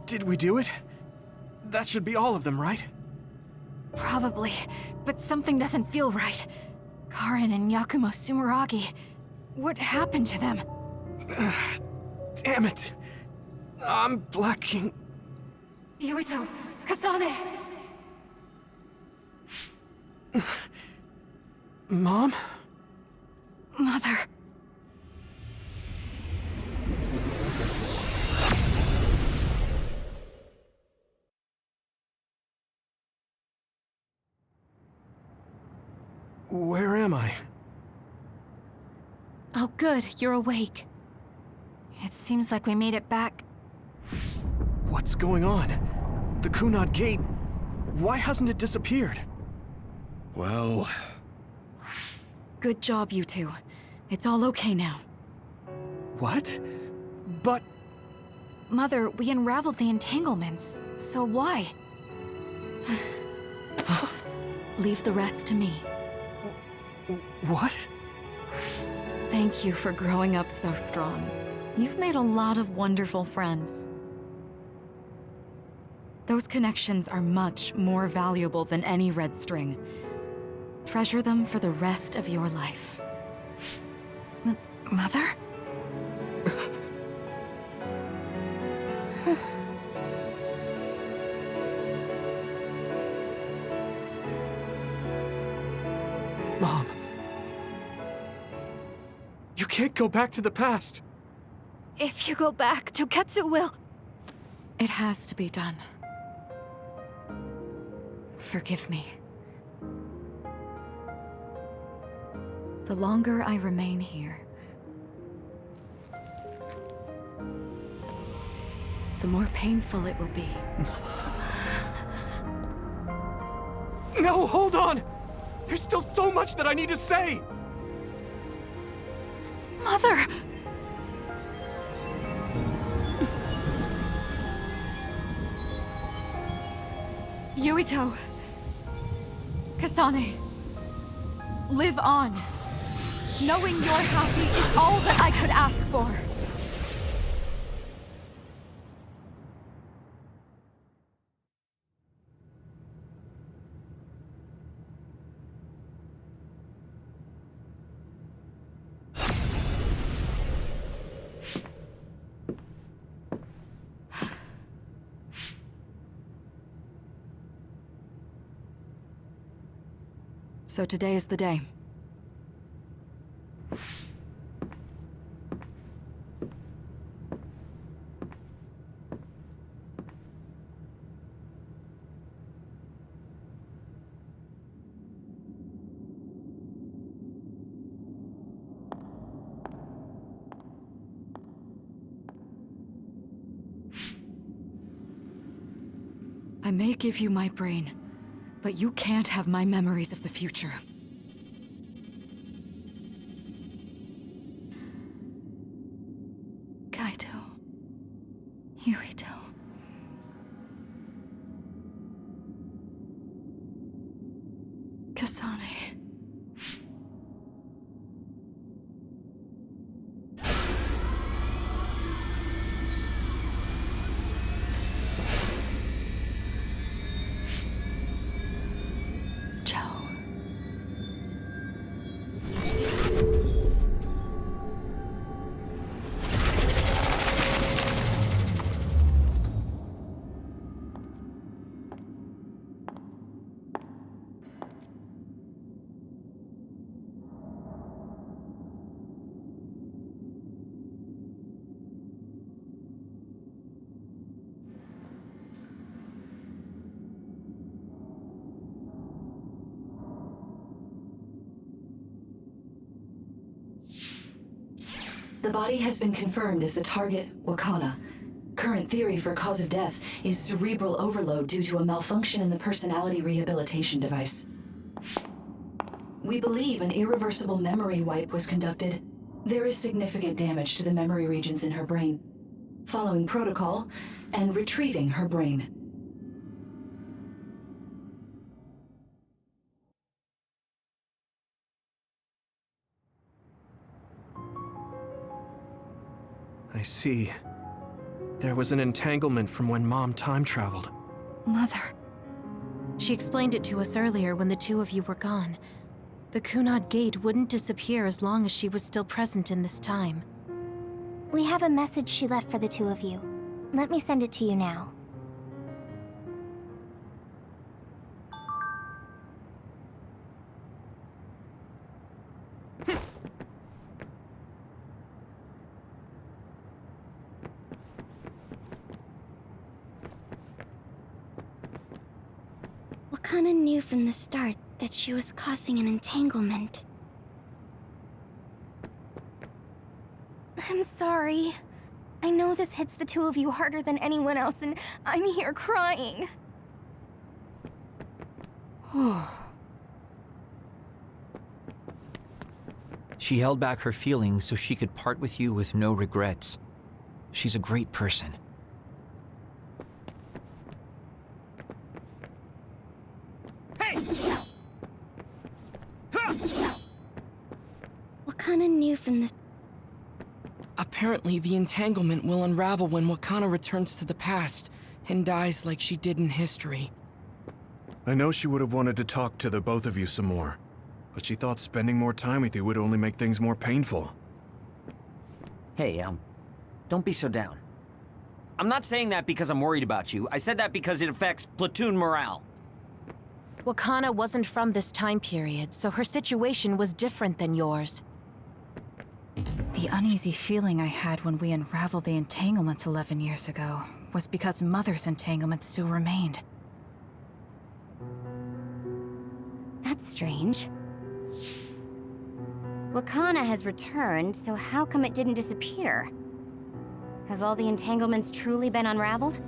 did we do it? That should be all of them, right? Probably, but something doesn't feel right. Karin and Yakumo Sumeragi. What happened to them? Damn it! I'm blacking... Yuito! Kasane! Mom? Mother... Where am I? Oh good, you're awake. It seems like we made it back. What's going on? The Kunad Gate... Why hasn't it disappeared? Well... Good job, you two. It's all okay now. What? But... Mother, we unraveled the entanglements, so why? Leave the rest to me. What? Thank you for growing up so strong. You've made a lot of wonderful friends. Those connections are much more valuable than any red string. Treasure them for the rest of your life. Mother? Mom. You can't go back to the past. If you go back, Toketsu will... It has to be done. Forgive me. The longer I remain here, the more painful it will be. No, hold on! There's still so much that I need to say! Mother! Yuito. Kasane. Live on. Knowing you're happy is all that I could ask for. So today is the day. I may give you my brain, but you can't have my memories of the future. Kaito. Yuito. Kasane. The body has been confirmed as the target, Wakana. Current theory for cause of death is cerebral overload due to a malfunction in the personality rehabilitation device. We believe an irreversible memory wipe was conducted. There is significant damage to the memory regions in her brain. Following protocol and retrieving her brain. I see. There was an entanglement from when Mom time traveled. Mother. She explained it to us earlier when the two of you were gone. The Kunad Gate wouldn't disappear as long as she was still present in this time. We have a message she left for the two of you. Let me send it to you now. Wakana knew from the start that she was causing an entanglement. I'm sorry. I know this hits the two of you harder than anyone else, and I'm here crying. She held back her feelings so she could part with you with no regrets. She's a great person. Wakana knew from the... Apparently, the entanglement will unravel when Wakana returns to the past and dies like she did in history. I know she would have wanted to talk to the both of you some more, but she thought spending more time with you would only make things more painful. Hey, don't be so down. I'm not saying that because I'm worried about you. I said that because it affects platoon morale. Wakana wasn't from this time period, so her situation was different than yours. The uneasy feeling I had when we unraveled the entanglements 11 years ago was because Mother's entanglement still remained. That's strange. Wakana has returned, so how come it didn't disappear? Have all the entanglements truly been unraveled?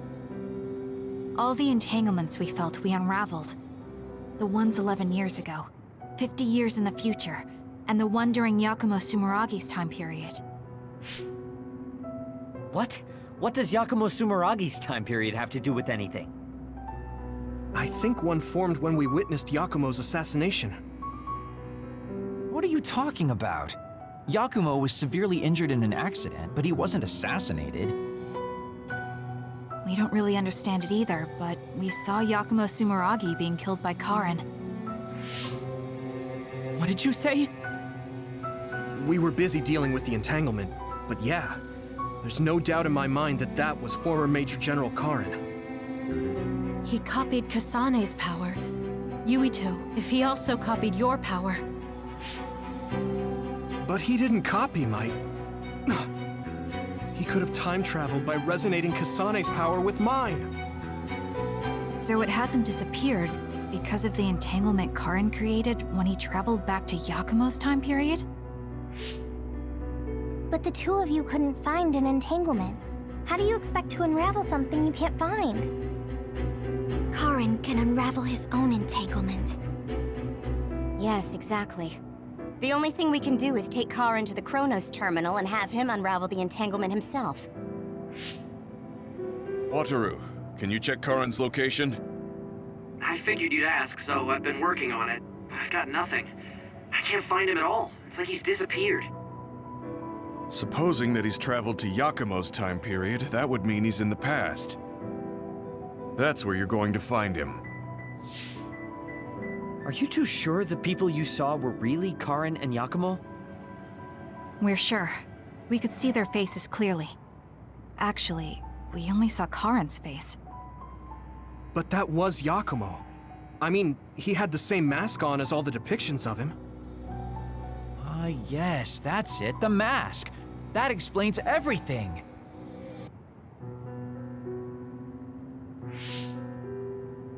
All the entanglements we felt we unraveled. The ones 11 years ago, 50 years in the future, and the one during Yakumo Sumeragi's time period. What? What does Yakumo Sumeragi's time period have to do with anything? I think one formed when we witnessed Yakumo's assassination. What are you talking about? Yakumo was severely injured in an accident, but he wasn't assassinated. We don't really understand it either, but we saw Yakumo Sumeragi being killed by Karen. What did you say? We were busy dealing with the entanglement, but yeah, there's no doubt in my mind that that was former Major General Karen. He copied Kasane's power. Yuito, if he also copied your power. But he didn't copy my... He could have time traveled by resonating Kasane's power with mine. So it hasn't disappeared because of the entanglement Karen created when he traveled back to Yakumo's time period? But the two of you couldn't find an entanglement. How do you expect to unravel something you can't find? Karen can unravel his own entanglement. Yes, exactly. The only thing we can do is take Karen to the Chronos terminal and have him unravel the entanglement himself. Wataru, can you check Karen's location? I figured you'd ask, so I've been working on it. But I've got nothing. I can't find him at all. It's like he's disappeared. Supposing that he's traveled to Yakumo's time period, that would mean he's in the past. That's where you're going to find him. Are you two sure the people you saw were really Karen and Yakumo? We're sure. We could see their faces clearly. Actually, we only saw Karen's face. But that was Yakumo. I mean, he had the same mask on as all the depictions of him. Yes, that's it, the mask. That explains everything.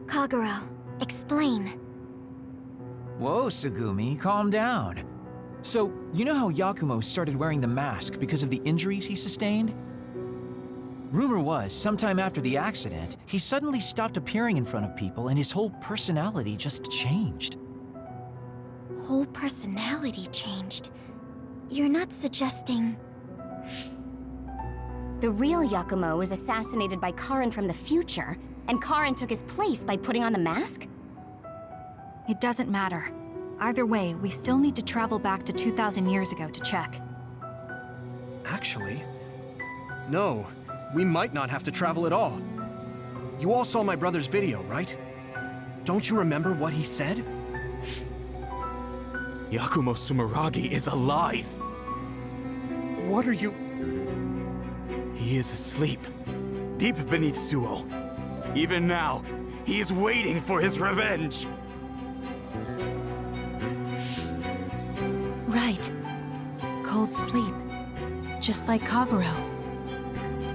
Kagero, explain. Whoa, Tsugumi, calm down. So, you know how Yakumo started wearing the mask because of the injuries he sustained? Rumor was, sometime after the accident, he suddenly stopped appearing in front of people and his whole personality just changed. Whole personality changed? You're not suggesting... The real Yakumo was assassinated by Karin from the future, and Karin took his place by putting on the mask? It doesn't matter. Either way, we still need to travel back to 2,000 years ago to check. Actually, no. We might not have to travel at all. You all saw my brother's video, right? Don't you remember what he said? Yakumo Sumeragi is alive! What are you... He is asleep, deep beneath Suo. Even now, he is waiting for his revenge! Right. Cold sleep. Just like Kagero.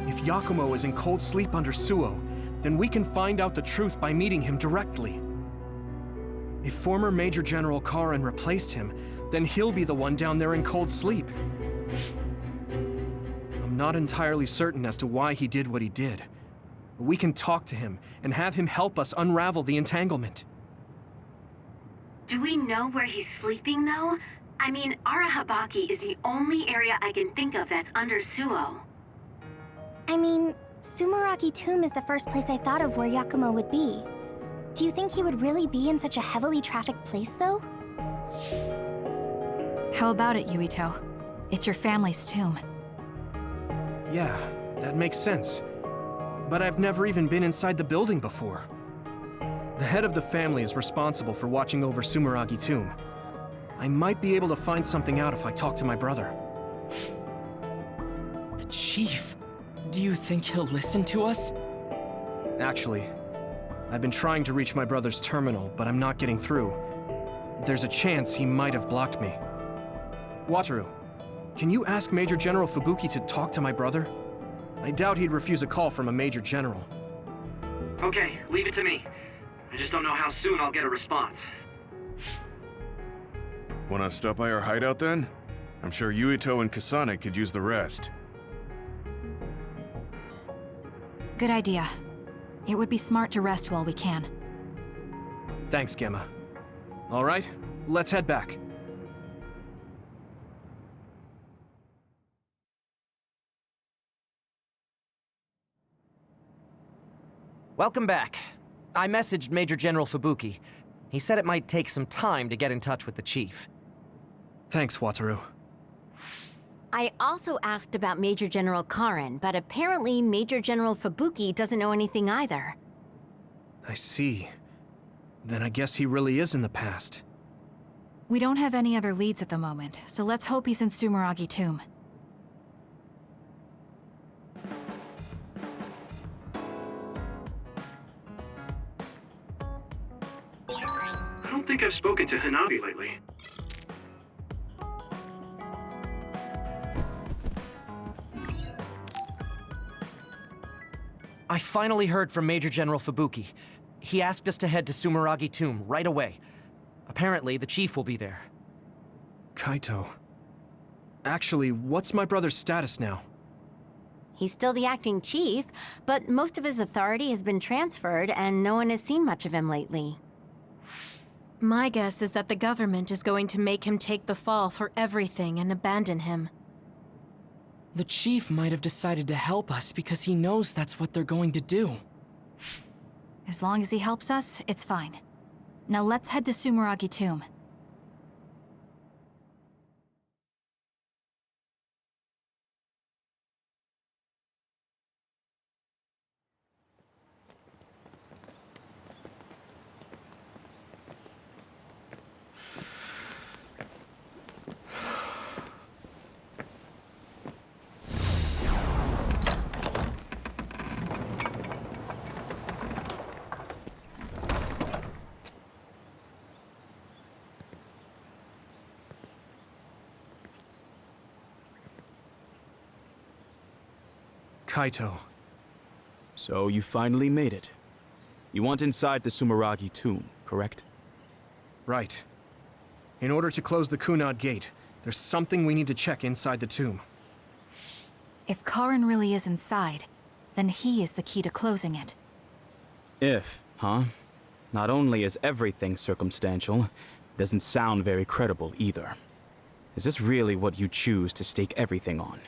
If Yakumo is in cold sleep under Suo, then we can find out the truth by meeting him directly. If former Major General Karin replaced him, then he'll be the one down there in cold sleep. I'm not entirely certain as to why he did what he did, but we can talk to him and have him help us unravel the entanglement. Do we know where he's sleeping, though? I mean, Arahabaki is the only area I can think of that's under Suo. I mean, Sumeragi Tomb is the first place I thought of where Yakumo would be. Do you think he would really be in such a heavily trafficked place, though? How about it, Yuito? It's your family's tomb. Yeah, that makes sense. But I've never even been inside the building before. The head of the family is responsible for watching over Sumeragi Tomb. I might be able to find something out if I talk to my brother. The Chief? Do you think he'll listen to us? Actually, I've been trying to reach my brother's terminal, but I'm not getting through. There's a chance he might have blocked me. Wataru, can you ask Major General Fubuki to talk to my brother? I doubt he'd refuse a call from a Major General. Okay, leave it to me. I just don't know how soon I'll get a response. Wanna stop by our hideout then? I'm sure Yuito and Kasane could use the rest. Good idea. It would be smart to rest while we can. Thanks, Gemma. All right, let's head back. Welcome back. I messaged Major General Fubuki. He said it might take some time to get in touch with the Chief. Thanks, Wataru. I also asked about Major General Karin, but apparently Major General Fubuki doesn't know anything either. I see. Then I guess he really is in the past. We don't have any other leads at the moment, so let's hope he's in Sumeragi Tomb. I don't think I've spoken to Hanabi lately. I finally heard from Major General Fubuki. He asked us to head to Sumeragi Tomb right away. Apparently, the Chief will be there. Kaito. Actually, what's my brother's status now? He's still the acting chief, but most of his authority has been transferred and no one has seen much of him lately. My guess is that the government is going to make him take the fall for everything and abandon him. The Chief might have decided to help us because he knows that's what they're going to do. As long as he helps us, it's fine. Now let's head to Sumeragi Tomb. Kaito. So you finally made it. You want inside the Sumeragi Tomb, correct? Right. In order to close the Kunad Gate, There's something we need to check inside the tomb. If Karen really is inside, then he is the key to closing it. If, huh? Not only is everything circumstantial, it doesn't sound very credible either. Is this really what you choose to stake everything on?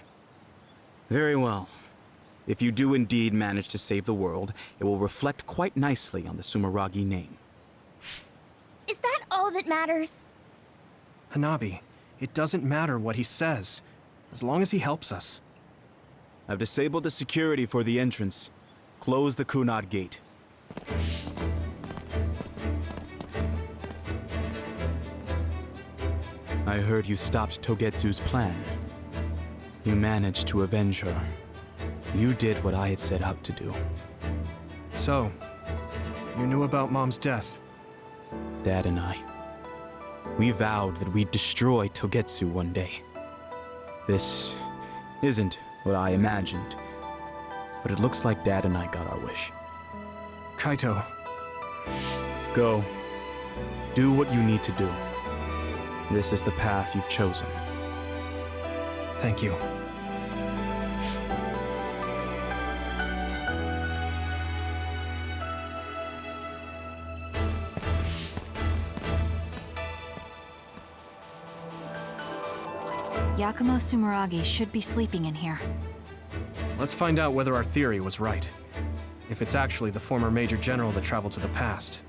Very well. If you do indeed manage to save the world, it will reflect quite nicely on the Sumeragi name. Is that all that matters? Hanabi, it doesn't matter what he says, as long as he helps us. I've disabled the security for the entrance. Close the Kunad Gate. I heard you stopped Togetsu's plan. You managed to avenge her. You did what I had set out to do. So, you knew about Mom's death? Dad and I. We vowed that we'd destroy Togetsu one day. This isn't what I imagined, but it looks like Dad and I got our wish. Kaito. Go. Do what you need to do. This is the path you've chosen. Thank you. Yakumo Sumeragi should be sleeping in here. Let's find out whether our theory was right. If it's actually the former Major General that traveled to the past.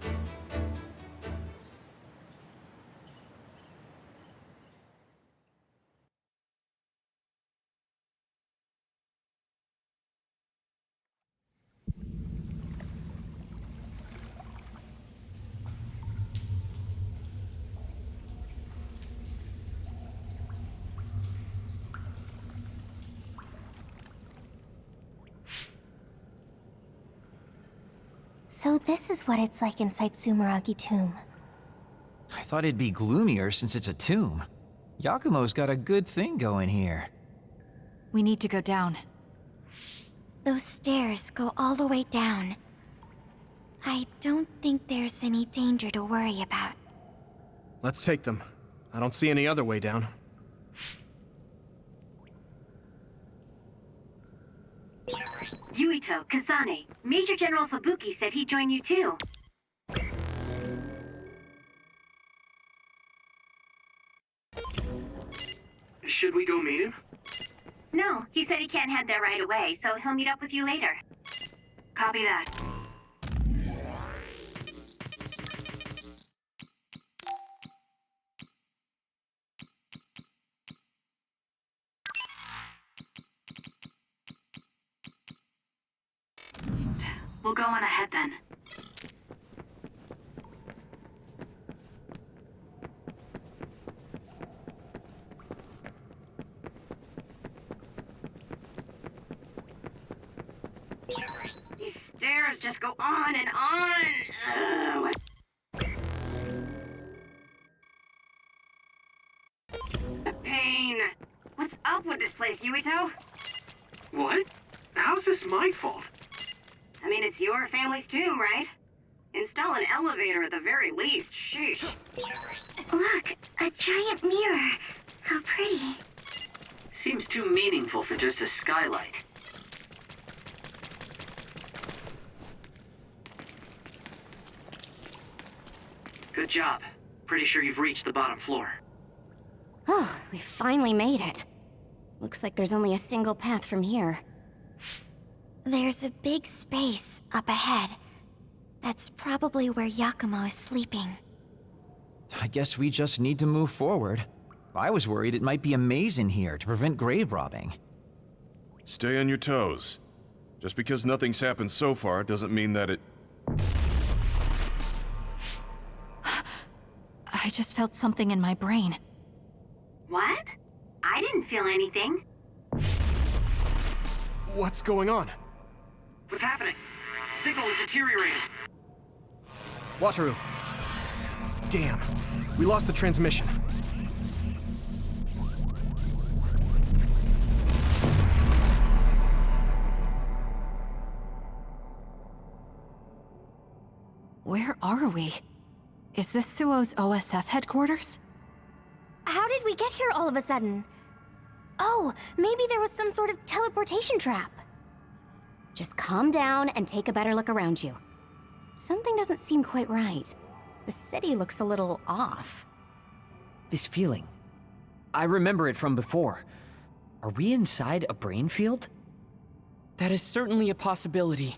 So this is what it's like inside Sumeragi Tomb. I thought it'd be gloomier since it's a tomb. Yakumo's got a good thing going here. We need to go down. Those stairs go all the way down. I don't think there's any danger to worry about. Let's take them. I don't see any other way down. Yuito, Kasane, Major General Fubuki said he'd join you too. Should we go meet him? No, he said he can't head there right away, so he'll meet up with you later. Copy that. We'll go on ahead then. These stairs just go on and on. The pain. What's up with this place, Yuito? What? How's this my fault? I mean, it's your family's tomb, right? Install an elevator at the very least. Sheesh. Look, a giant mirror. How pretty. Seems too meaningful for just a skylight. Good job. Pretty sure you've reached the bottom floor. Oh, we finally made it. Looks like there's only a single path from here. There's a big space up ahead. That's probably where Yakumo is sleeping. I guess we just need to move forward. I was worried it might be a maze in here to prevent grave robbing. Stay on your toes. Just because nothing's happened so far doesn't mean that it... I just felt something in my brain. What? I didn't feel anything. What's going on? What's happening? Signal is deteriorating. Wataru. Damn. We lost the transmission. Where are we? Is this Suo's OSF headquarters? How did we get here all of a sudden? Oh, maybe there was some sort of teleportation trap. Just calm down and take a better look around you. Something doesn't seem quite right. The city looks a little off. This feeling. I remember it from before. Are we inside a brain field? That is certainly a possibility.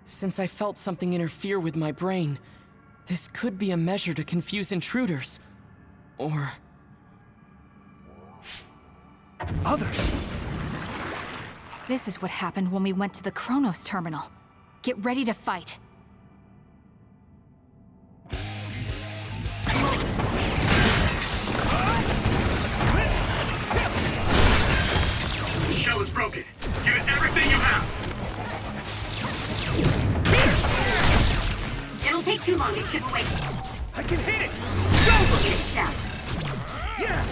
Since I felt something interfere with my brain, this could be a measure to confuse intruders. Or... others! This is what happened when we went to the Kronos terminal. Get ready to fight. The shell is broken. Give it everything you have. It'll take too long to chip away. I can hit it! Go! Get shell. Yeah!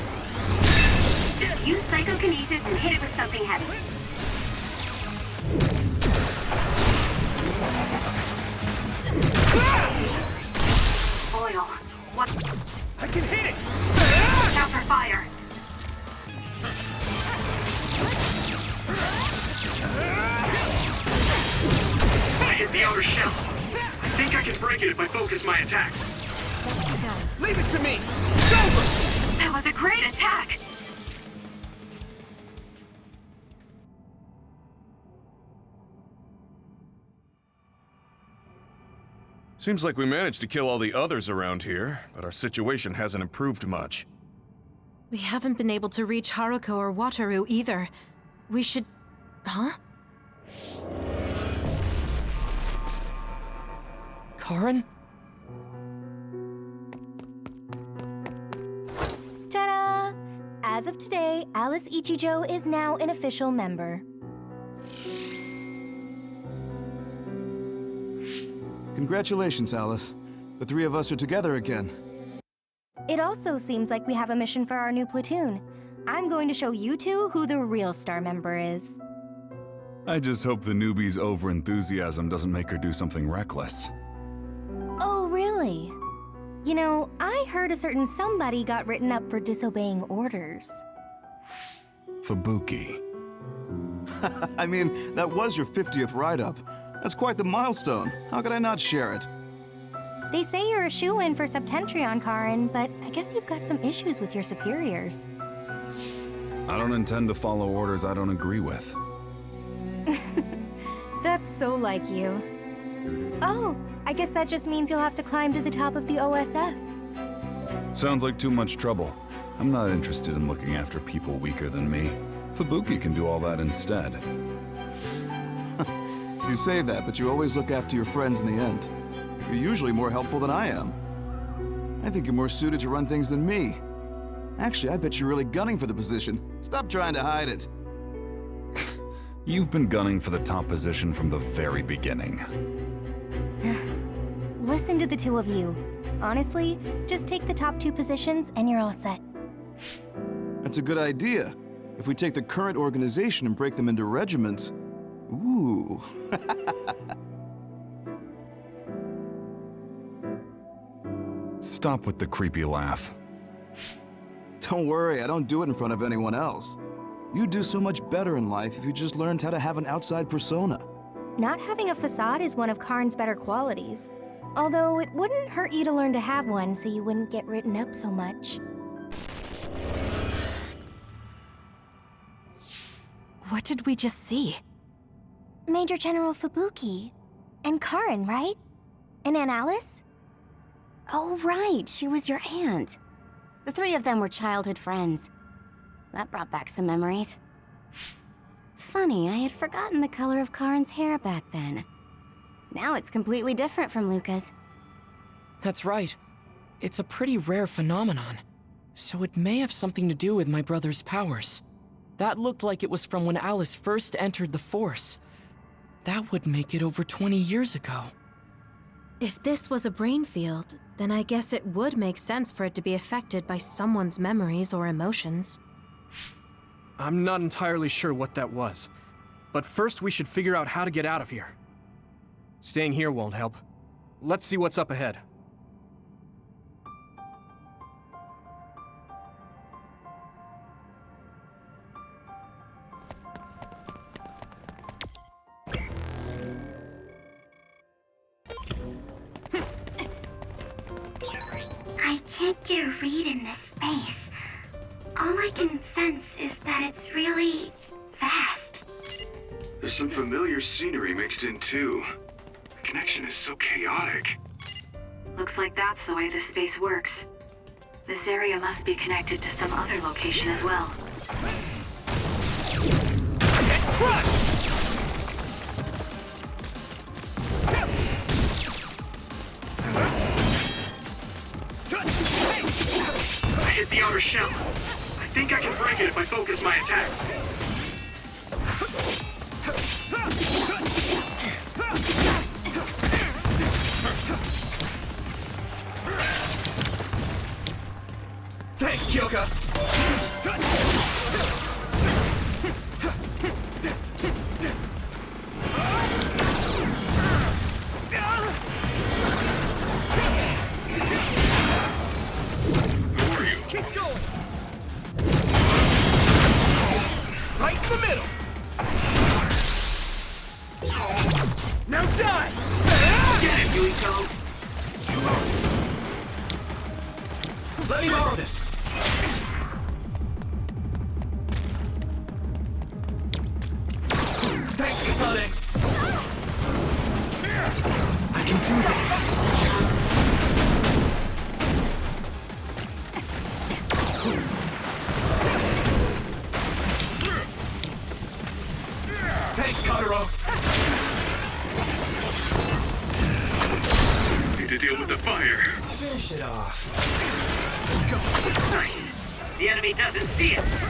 Just use psychokinesis and hit it with something heavy. Oil. What? I can hit it! Watch out for fire. I hit the outer shell. I think I can break it if I focus my attacks. Leave it to me! It's over! That was a great attack. Seems like we managed to kill all the others around here, but our situation hasn't improved much. We haven't been able to reach Haruko or Wataru either. We should... Huh? Karen? Ta-da! As of today, Alice Ichijo is now an official member. Congratulations, Alice. The three of us are together again. It also seems like we have a mission for our new platoon. I'm going to show you two who the real star member is. I just hope the newbie's over-enthusiasm doesn't make her do something reckless. Oh, really? You know, I heard a certain somebody got written up for disobeying orders. Fubuki. I mean, that was your 50th write-up. That's quite the milestone. How could I not share it? They say you're a shoo-in for Septentrion, Karen, but I guess you've got some issues with your superiors. I don't intend to follow orders I don't agree with. That's so like you. Oh, I guess that just means you'll have to climb to the top of the OSF. Sounds like too much trouble. I'm not interested in looking after people weaker than me. Fubuki can do all that instead. You say that, but you always look after your friends in the end. You're usually more helpful than I am. I think you're more suited to run things than me. Actually, I bet you're really gunning for the position. Stop trying to hide it. You've been gunning for the top position from the very beginning. Listen to the two of you. Honestly, just take the top two positions and you're all set. That's a good idea. If we take the current organization and break them into regiments... Ooh. Stop with the creepy laugh. Don't worry, I don't do it in front of anyone else. You'd do so much better in life if you just learned how to have an outside persona. Not having a facade is one of Karn's better qualities. Although it wouldn't hurt you to learn to have one so you wouldn't get written up so much. What did we just see? Major General Fubuki. And Karen, right? And Aunt Alice? Oh, right, she was your aunt. The three of them were childhood friends. That brought back some memories. Funny, I had forgotten the color of Karen's hair back then. Now it's completely different from Luca's. That's right. It's a pretty rare phenomenon. So it may have something to do with my brother's powers. That looked like it was from when Alice first entered the Force. That would make it over 20 years ago. If this was a brain field, then I guess it would make sense for it to be affected by someone's memories or emotions. I'm not entirely sure what that was. But first we should figure out how to get out of here. Staying here won't help. Let's see what's up ahead. I can't get a read in this space. All I can sense is that it's really vast. There's some familiar scenery mixed in too. The connection is so chaotic. Looks like that's the way this space works. This area must be connected to some other location as well. I hit the outer shell. I think I can break it if I focus my attacks. Thanks, Kyoka! Who are you? Keep going! Right in the middle! Now die! Get him, Yuito! Let me borrow this! Thanks, Kasane! I can do this! Thanks, Kotaro! Need to deal with the fire. Finish it off. Nice. The enemy doesn't see us.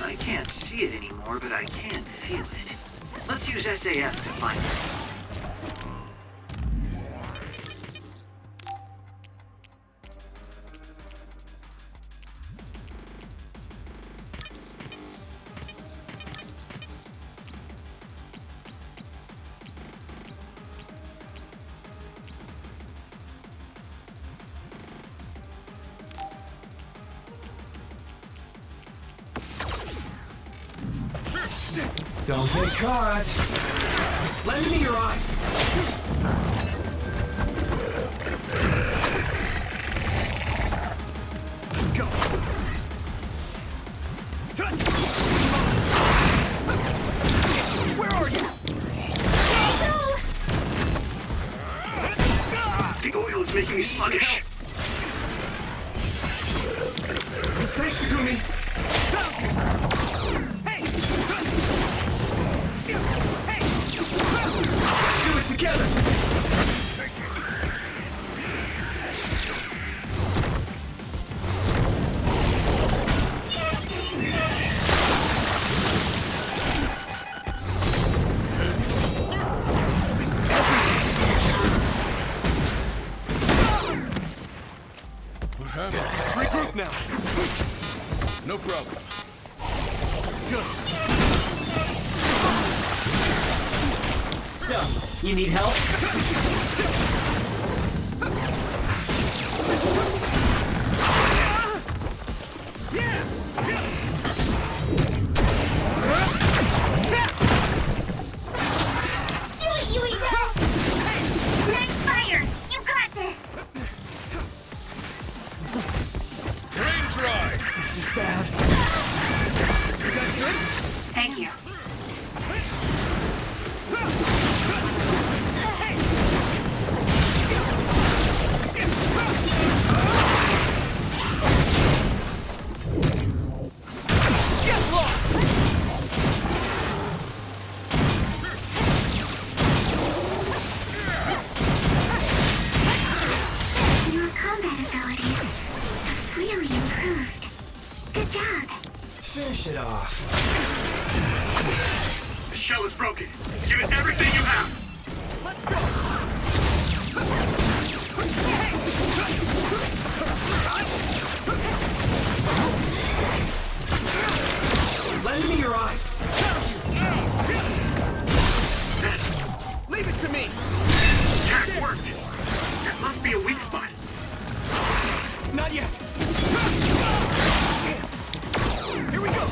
I can't see it anymore, but I can feel it. Let's use SAF to find it. Don't get caught! Lend me your eyes! Let's go! Where are you? The oil is making me sluggish. Thanks, Segumi! Let's do it together! What happened? Let's regroup now. No problem. Good. So, you need help? Do it, Yuito! Nice fire! You got this! Rain dry! This is bad. You guys good? Thank you. cell is broken. Give it everything you have. Lend me your eyes. Leave it to me. Yeah, it worked. There must be a weak spot. Not yet. Damn. Here we go.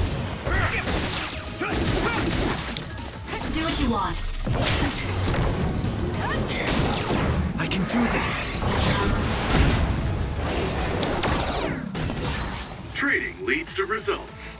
Do what you want. I can do this. Trading leads to results.